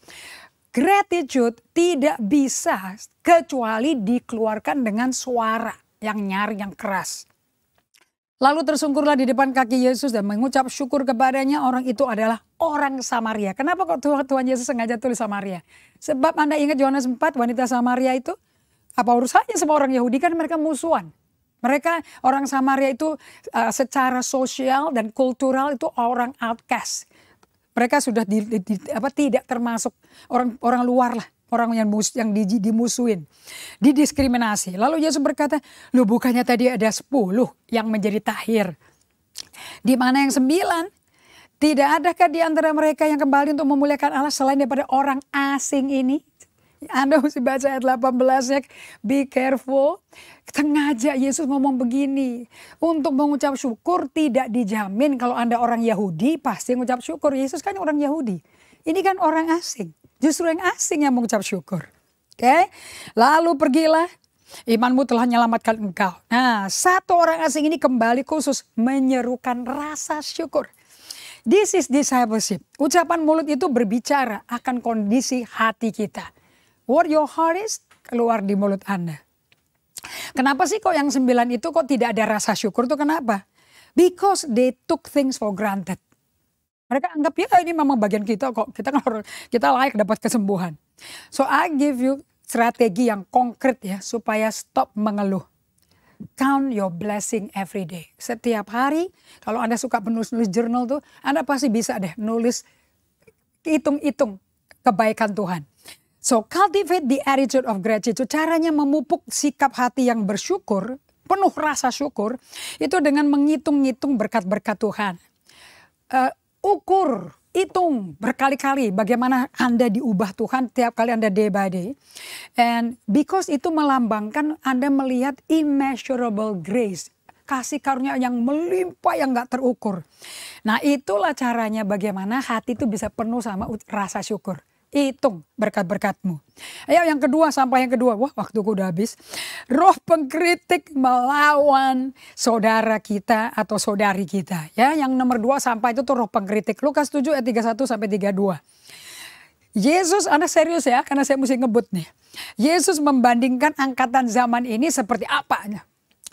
Gratitude tidak bisa kecuali dikeluarkan dengan suara yang nyaring, yang keras. Lalu tersungkurlah di depan kaki Yesus dan mengucap syukur kepadanya. Orang itu adalah orang Samaria. Kenapa kok Tuhan Yesus sengaja tulis Samaria? Sebab Anda ingat Yohanes 4, wanita Samaria itu apa urusannya sama orang Yahudi, kan mereka musuhan. Mereka orang Samaria itu secara sosial dan kultural itu orang outcast. Mereka sudah tidak termasuk orang luar lah, orang yang dimusuhin, didiskriminasi. Lalu Yesus berkata, "Loh, bukannya tadi ada 10 yang menjadi tahir? Di mana yang 9? Tidak adakah di antara mereka yang kembali untuk memuliakan Allah selain daripada orang asing ini?" Anda mesti baca ayat 18-nya, be careful. Sengaja Yesus ngomong begini. Untuk mengucap syukur tidak dijamin kalau Anda orang Yahudi pasti mengucap syukur. Yesus kan orang Yahudi. Ini kan orang asing. Justru yang asing yang mengucap syukur. Oke? Lalu pergilah, imanmu telah menyelamatkan engkau. Nah, satu orang asing ini kembali khusus menyerukan rasa syukur. This is discipleship. Ucapan mulut itu berbicara akan kondisi hati kita. What your heart is, keluar di mulut Anda. Kenapa sih kok yang 9 itu kok tidak ada rasa syukur tuh kenapa? Because they took things for granted. Mereka anggap ya ini memang bagian kita kok. Kita layak dapat kesembuhan. So I give you strategi yang konkret ya supaya stop mengeluh. Count your blessing every day. Setiap hari kalau Anda suka menulis journal tuh, Anda pasti bisa deh nulis, hitung-hitung kebaikan Tuhan. So cultivate the attitude of gratitude. Caranya memupuk sikap hati yang bersyukur, penuh rasa syukur, itu dengan menghitung-hitung berkat-berkat Tuhan. Ukur, hitung berkali-kali bagaimana Anda diubah Tuhan tiap kali Anda day by day. And because itu melambangkan Anda melihat immeasurable grace. Kasih karunia yang melimpah yang gak terukur. Nah itulah caranya bagaimana hati itu bisa penuh sama rasa syukur. Hitung berkat-berkatmu. Ayo yang kedua, sampai yang kedua. Wah, waktuku udah habis. Roh pengkritik melawan saudara kita atau saudari kita. Ya, yang nomor 2 sampai itu tuh roh pengkritik. Lukas 7 ayat 31 sampai 32. Yesus, Anda serius ya, karena saya mesti ngebut nih. Yesus membandingkan angkatan zaman ini seperti apa?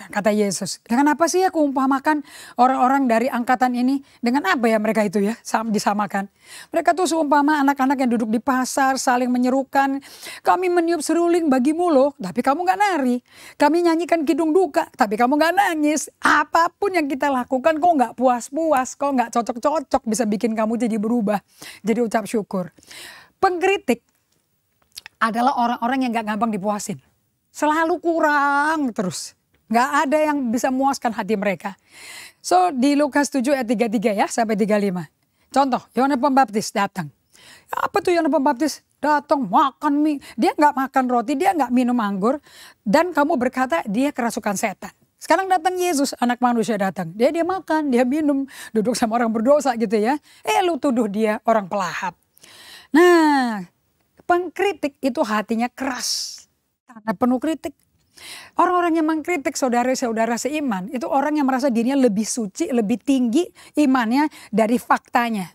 Kata Yesus, dengan apa sih aku umpamakan orang-orang dari angkatan ini? Dengan apa ya mereka itu ya disamakan? Mereka tuh seumpama anak-anak yang duduk di pasar saling menyerukan. Kami meniup seruling bagimu loh, tapi kamu gak nari. Kami nyanyikan kidung duka, tapi kamu gak nangis. Apapun yang kita lakukan kok gak puas-puas, kok gak cocok-cocok, bisa bikin kamu jadi berubah. Jadi ucap syukur. Pengkritik adalah orang-orang yang gak gampang dipuasin. Selalu kurang terus. Gak ada yang bisa memuaskan hati mereka. So di Lukas 7 ayat 33 ya sampai 35. Contoh, Yohanes Pembaptis datang. Apa tuh Yohanes Pembaptis? Datang makan mie. Dia gak makan roti, dia gak minum anggur. Dan kamu berkata dia kerasukan setan. Sekarang datang Yesus, anak manusia datang. Dia makan, dia minum. Duduk sama orang berdosa gitu ya. Lu tuduh dia orang pelahap. Nah, pengkritik itu hatinya keras. Karena penuh kritik. Orang-orang yang mengkritik saudara-saudara seiman itu orang yang merasa dirinya lebih suci, lebih tinggi imannya dari faktanya.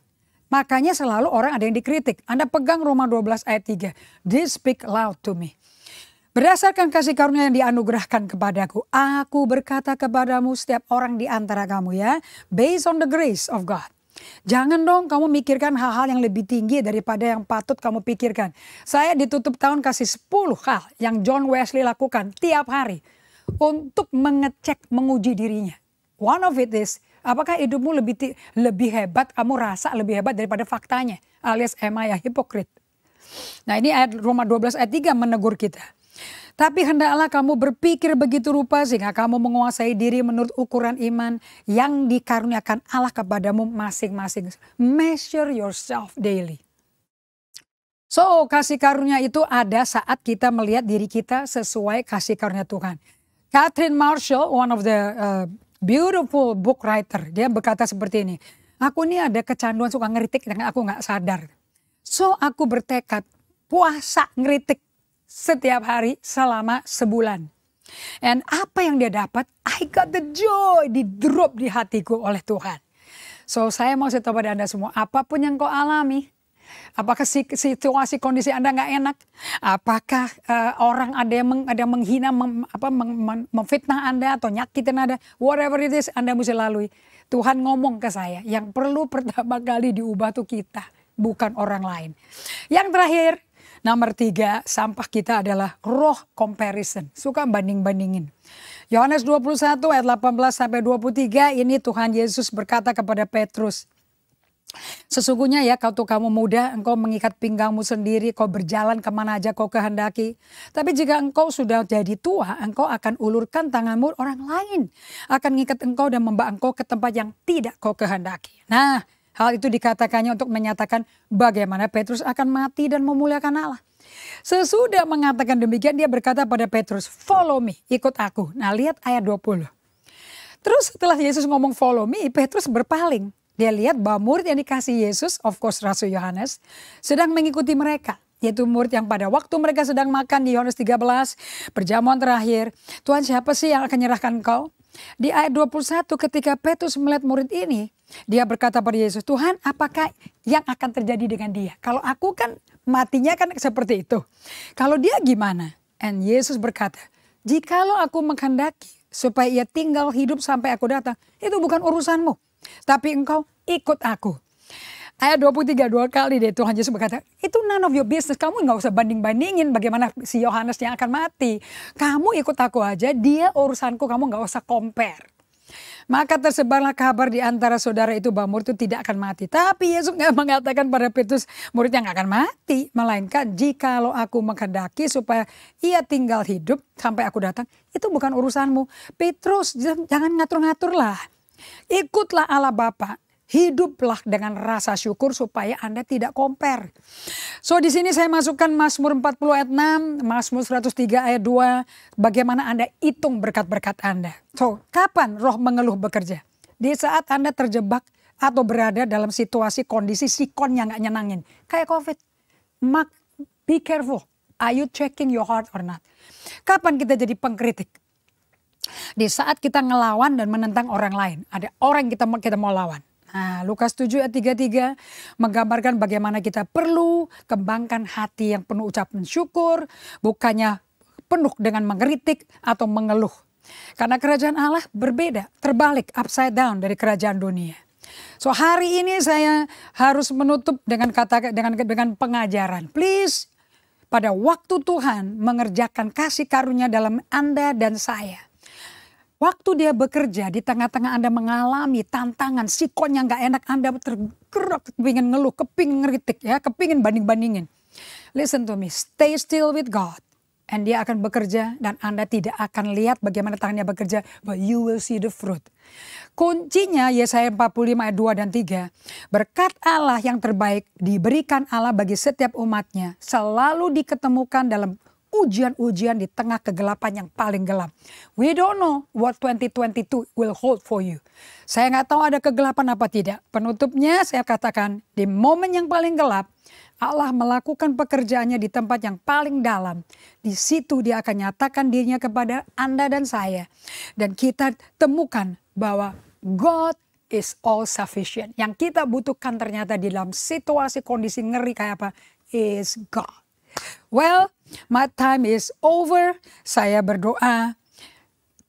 Makanya selalu orang ada yang dikritik. Anda pegang Roma 12 ayat 3. They speak loud to me. Berdasarkan kasih karunia yang dianugerahkan kepadaku, aku berkata kepadamu setiap orang di antara kamu ya, based on the grace of God. Jangan dong kamu mikirkan hal-hal yang lebih tinggi daripada yang patut kamu pikirkan. Saya ditutup tahun kasih 10 hal yang John Wesley lakukan tiap hari untuk mengecek, menguji dirinya. One of it is, apakah hidupmu lebih hebat, kamu rasa lebih hebat daripada faktanya, alias am I a hypocrite. Nah ini ayat Roma 12 ayat 3 menegur kita. Tapi hendaklah kamu berpikir begitu rupa sehingga kamu menguasai diri menurut ukuran iman yang dikaruniakan Allah kepadamu masing-masing. Measure yourself daily. So kasih karunia itu ada saat kita melihat diri kita sesuai kasih karunia Tuhan. Catherine Marshall, one of the beautiful book writer, dia berkata seperti ini. Aku ini ada kecanduan suka ngeritik dan aku gak sadar. So aku bertekad puasa ngeritik setiap hari selama sebulan. And apa yang dia dapat? I got the joy, di drop di hatiku oleh Tuhan. So saya mau cerita pada Anda semua, apapun yang kau alami, apakah situasi kondisi Anda gak enak, apakah orang ada yang menghina, memfitnah Anda atau nyakitin Anda, whatever it is Anda mesti lalui. Tuhan ngomong ke saya, yang perlu pertama kali diubah tuh kita, bukan orang lain. Yang terakhir, nomor 3, sampah kita adalah roh comparison. Suka banding-bandingin. Yohanes 21 ayat 18 sampai 23 ini Tuhan Yesus berkata kepada Petrus. Sesungguhnya ya kamu muda, engkau mengikat pinggangmu sendiri, kau berjalan kemana aja kau kehendaki. Tapi jika engkau sudah jadi tua, engkau akan ulurkan tanganmu, orang lain akan mengikat engkau dan membawa engkau ke tempat yang tidak kau kehendaki. Nah, hal itu dikatakannya untuk menyatakan bagaimana Petrus akan mati dan memuliakan Allah. Sesudah mengatakan demikian dia berkata pada Petrus, follow me, ikut aku. Nah lihat ayat 20. Terus setelah Yesus ngomong follow me, Petrus berpaling. Dia lihat bahwa murid yang dikasih Yesus, of course Rasul Yohanes, sedang mengikuti mereka. Yaitu murid yang pada waktu mereka sedang makan di Yohanes 13, perjamuan terakhir. Tuhan siapa sih yang akan menyerahkan engkau? Di ayat 21 ketika Petrus melihat murid ini, dia berkata pada Yesus, Tuhan apakah yang akan terjadi dengan dia? Kalau aku kan matinya kan seperti itu. Kalau dia gimana? And Yesus berkata, jikalau aku menghendaki supaya ia tinggal hidup sampai aku datang, itu bukan urusanmu. Tapi engkau ikut aku. Ayat 23 2 kali deh Tuhan Yesus berkata, itu none of your business. Kamu gak usah banding-bandingin bagaimana si Yohanes yang akan mati. Kamu ikut aku aja, dia urusanku, kamu gak usah compare. Maka tersebarlah kabar di antara saudara itu bahwa murid itu tidak akan mati. Tapi Yesus gak mengatakan pada Petrus murid yang gak akan mati. Melainkan jikalau aku menghendaki supaya ia tinggal hidup sampai aku datang, itu bukan urusanmu. Petrus jangan ngatur-ngatur lah. Ikutlah Allah Bapa. Hiduplah dengan rasa syukur supaya Anda tidak compare. So di sini saya masukkan Mazmur 40 ayat 6, Mazmur 103 ayat 2. Bagaimana Anda hitung berkat-berkat Anda. So kapan roh mengeluh bekerja? Di saat Anda terjebak atau berada dalam situasi kondisi sikon yang gak nyenangin. Kayak COVID. Be careful. Are you checking your heart or not? Kapan kita jadi pengkritik? Di saat kita ngelawan dan menentang orang lain. Ada orang yang kita mau lawan. Nah, Lukas 7 ayat 33 menggambarkan bagaimana kita perlu kembangkan hati yang penuh ucapan syukur, bukannya penuh dengan mengkritik atau mengeluh. Karena kerajaan Allah berbeda, terbalik, upside down dari kerajaan dunia. So hari ini saya harus menutup dengan pengajaran. Please, pada waktu Tuhan mengerjakan kasih karunia dalam Anda dan saya. Waktu dia bekerja di tengah-tengah Anda mengalami tantangan, sikon yang gak enak, Anda tergerak, kepingin ngeluh, kepingin ngeritik, ya, kepingin banding-bandingin. Listen to me, stay still with God. And dia akan bekerja dan Anda tidak akan lihat bagaimana tangannya bekerja, but you will see the fruit. Kuncinya Yesaya 45 ayat 2 dan 3. Berkat Allah yang terbaik diberikan Allah bagi setiap umatnya, selalu diketemukan dalam ujian-ujian di tengah kegelapan yang paling gelap. We don't know what 2022 will hold for you. Saya nggak tahu ada kegelapan apa tidak. Penutupnya saya katakan, di momen yang paling gelap, Allah melakukan pekerjaannya di tempat yang paling dalam. Di situ dia akan nyatakan dirinya kepada Anda dan saya. Dan kita temukan bahwa God is all sufficient. Yang kita butuhkan ternyata di dalam situasi kondisi ngeri kayak apa, is God. Well, my time is over. Saya berdoa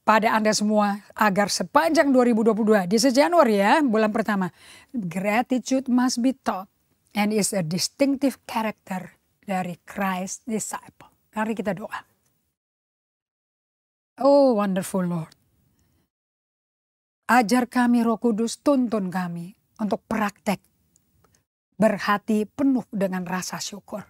pada Anda semua agar sepanjang 2022, this is January ya, bulan pertama, gratitude must be taught and is a distinctive character dari Christ disciple. Mari kita doa. Oh wonderful Lord. Ajar kami Roh Kudus, tuntun kami untuk praktek berhati penuh dengan rasa syukur.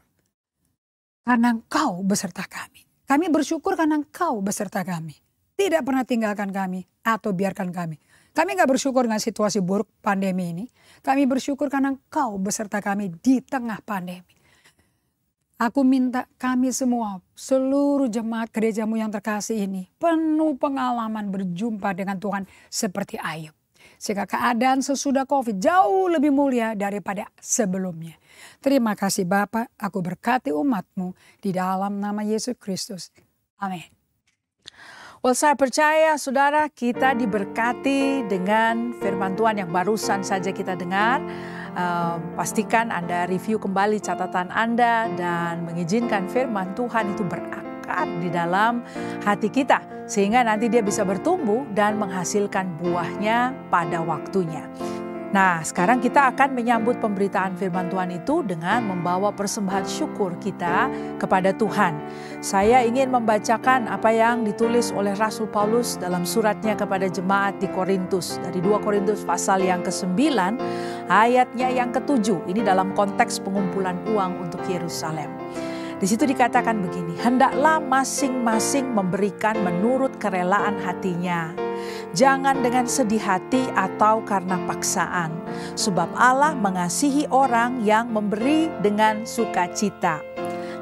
Karena Engkau beserta kami. Kami bersyukur karena Engkau beserta kami. Tidak pernah tinggalkan kami atau biarkan kami. Kami gak bersyukur dengan situasi buruk pandemi ini. Kami bersyukur karena Engkau beserta kami di tengah pandemi. Aku minta kami semua, seluruh jemaat gerejamu yang terkasih ini, penuh pengalaman berjumpa dengan Tuhan seperti Ayub. Sehingga keadaan sesudah COVID jauh lebih mulia daripada sebelumnya. Terima kasih Bapa, aku berkati umat-Mu di dalam nama Yesus Kristus. Amin. Well, saya percaya saudara kita diberkati dengan firman Tuhan yang barusan saja kita dengar. Pastikan Anda review kembali catatan Anda dan mengizinkan firman Tuhan itu berakar di dalam hati kita. Sehingga nanti dia bisa bertumbuh dan menghasilkan buahnya pada waktunya. Nah, sekarang kita akan menyambut pemberitaan firman Tuhan itu dengan membawa persembahan syukur kita kepada Tuhan. Saya ingin membacakan apa yang ditulis oleh Rasul Paulus dalam suratnya kepada jemaat di Korintus. Dari 2 Korintus pasal yang ke-9 ayatnya yang ke-7. Ini dalam konteks pengumpulan uang untuk Yerusalem. Di situ dikatakan begini, hendaklah masing-masing memberikan menurut kerelaan hatinya. Jangan dengan sedih hati atau karena paksaan. Sebab Allah mengasihi orang yang memberi dengan sukacita.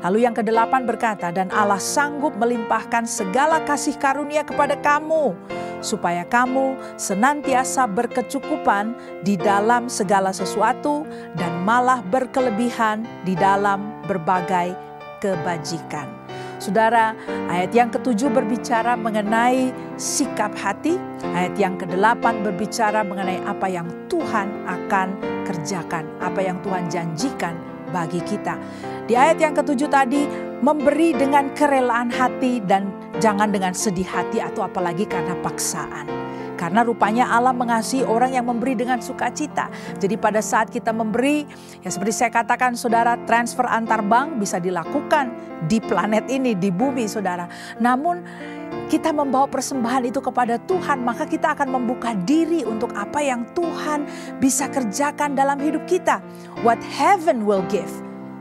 Lalu yang ke-8 berkata, dan Allah sanggup melimpahkan segala kasih karunia kepada kamu. Supaya kamu senantiasa berkecukupan di dalam segala sesuatu dan malah berkelebihan di dalam berbagai kebajikan. Saudara, ayat yang ke-7 berbicara mengenai sikap hati. Ayat yang ke-8 berbicara mengenai apa yang Tuhan akan kerjakan. Apa yang Tuhan janjikan bagi kita. Di ayat yang ke-7 tadi, memberi dengan kerelaan hati dan jangan dengan sedih hati atau apalagi karena paksaan. Karena rupanya Allah mengasihi orang yang memberi dengan sukacita. Jadi pada saat kita memberi, ya seperti saya katakan saudara, transfer antar bank bisa dilakukan di planet ini, di bumi saudara. Namun kita membawa persembahan itu kepada Tuhan, maka kita akan membuka diri untuk apa yang Tuhan bisa kerjakan dalam hidup kita. What heaven will give.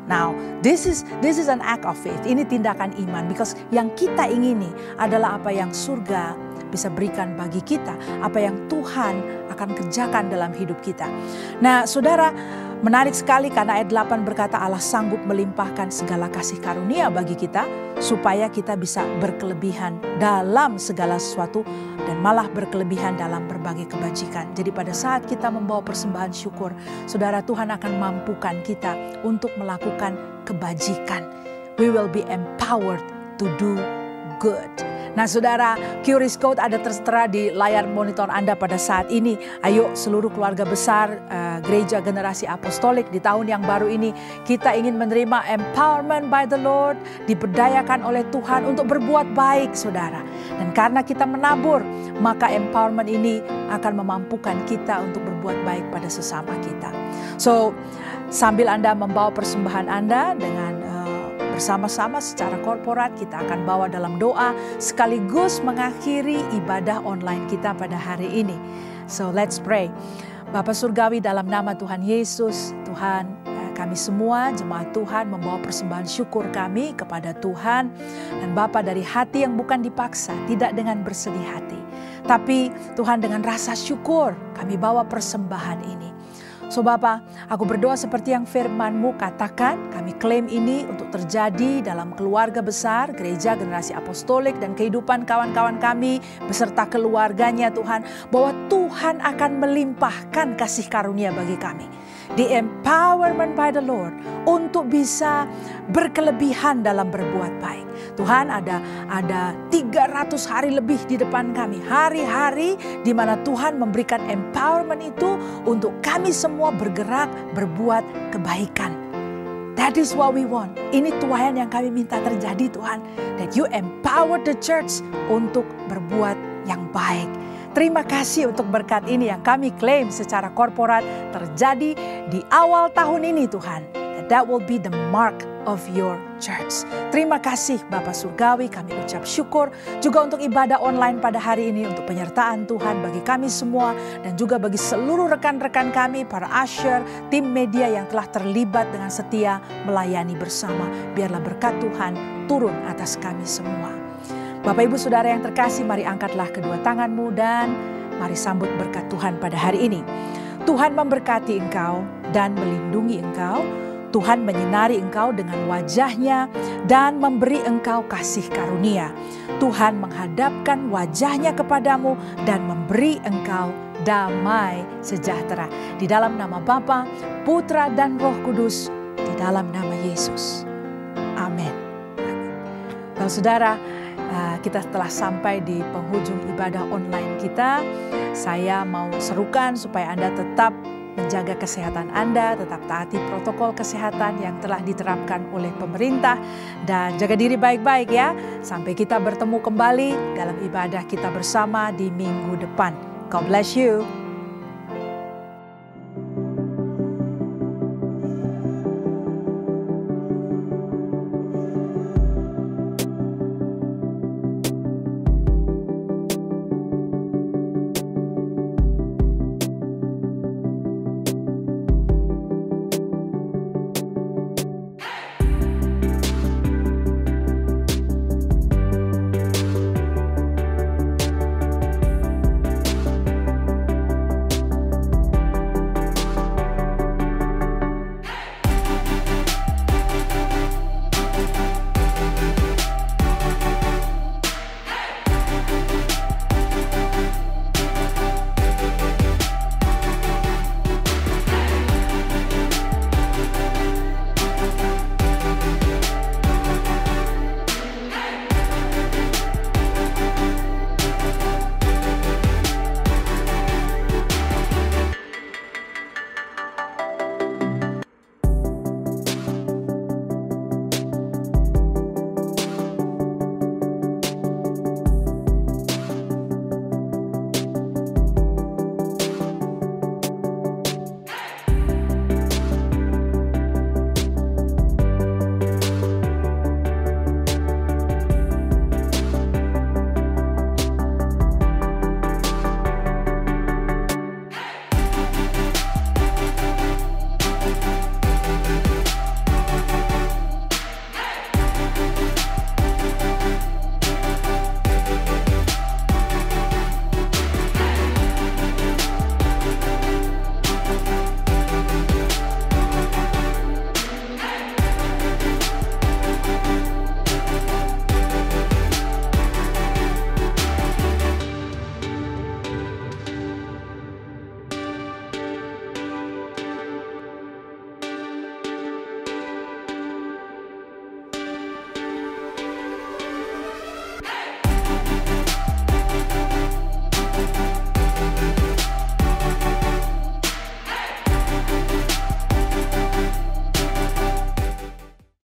Now, this is an act of faith. Ini tindakan iman, because yang kita ingini adalah apa yang surga bisa berikan bagi kita, apa yang Tuhan akan kerjakan dalam hidup kita. Nah, saudara, menarik sekali karena ayat 8 berkata Allah sanggup melimpahkan segala kasih karunia bagi kita supaya kita bisa berkelebihan dalam segala sesuatu dan malah berkelebihan dalam berbagai kebajikan. Jadi pada saat kita membawa persembahan syukur, saudara, Tuhan akan mampukan kita untuk melakukan kebajikan. We will be empowered to do good. Nah saudara, QR Code ada tertera di layar monitor Anda pada saat ini. Ayo seluruh keluarga besar Gereja Generasi Apostolik di tahun yang baru ini, kita ingin menerima empowerment by the Lord, diberdayakan oleh Tuhan untuk berbuat baik saudara. Dan karena kita menabur, maka empowerment ini akan memampukan kita untuk berbuat baik pada sesama kita. So, sambil Anda membawa persembahan Anda dengan bersama-sama secara korporat, kita akan bawa dalam doa sekaligus mengakhiri ibadah online kita pada hari ini. So let's pray. Bapa Surgawi, dalam nama Tuhan Yesus, Tuhan, kami semua jemaat Tuhan membawa persembahan syukur kami kepada Tuhan. Dan Bapa, dari hati yang bukan dipaksa, tidak dengan bersedih hati, tapi Tuhan dengan rasa syukur kami bawa persembahan ini. So Bapa, aku berdoa seperti yang firman-Mu katakan, kami klaim ini untuk terjadi dalam keluarga besar Gereja Generasi Apostolik dan kehidupan kawan-kawan kami beserta keluarganya Tuhan, bahwa Tuhan akan melimpahkan kasih karunia bagi kami. The empowerment by the Lord untuk bisa berkelebihan dalam berbuat baik. Tuhan, ada 300 hari lebih di depan kami. Hari-hari di mana Tuhan memberikan empowerment itu untuk kami semua bergerak berbuat kebaikan. That is what we want. Ini Tuhan yang kami minta terjadi Tuhan. That you empower the church untuk berbuat yang baik. Terima kasih untuk berkat ini yang kami klaim secara korporat terjadi di awal tahun ini Tuhan. That will be the mark of your church. Terima kasih Bapa Surgawi, kami ucap syukur juga untuk ibadah online pada hari ini, untuk penyertaan Tuhan bagi kami semua dan juga bagi seluruh rekan-rekan kami, para usher, tim media yang telah terlibat dengan setia melayani bersama. Biarlah berkat Tuhan turun atas kami semua. Bapak Ibu Saudara yang terkasih, mari angkatlah kedua tanganmu dan mari sambut berkat Tuhan pada hari ini. Tuhan memberkati engkau dan melindungi engkau. Tuhan menyinari engkau dengan wajahnya dan memberi engkau kasih karunia. Tuhan menghadapkan wajahnya kepadamu dan memberi engkau damai sejahtera. Di dalam nama Bapa, Putra dan Roh Kudus, di dalam nama Yesus. Amin. Kalau saudara, kita telah sampai di penghujung ibadah online kita. Saya mau serukan supaya Anda tetap menjaga kesehatan Anda, tetap taati protokol kesehatan yang telah diterapkan oleh pemerintah, dan jaga diri baik-baik ya. Sampai kita bertemu kembali dalam ibadah kita bersama di minggu depan. God bless you.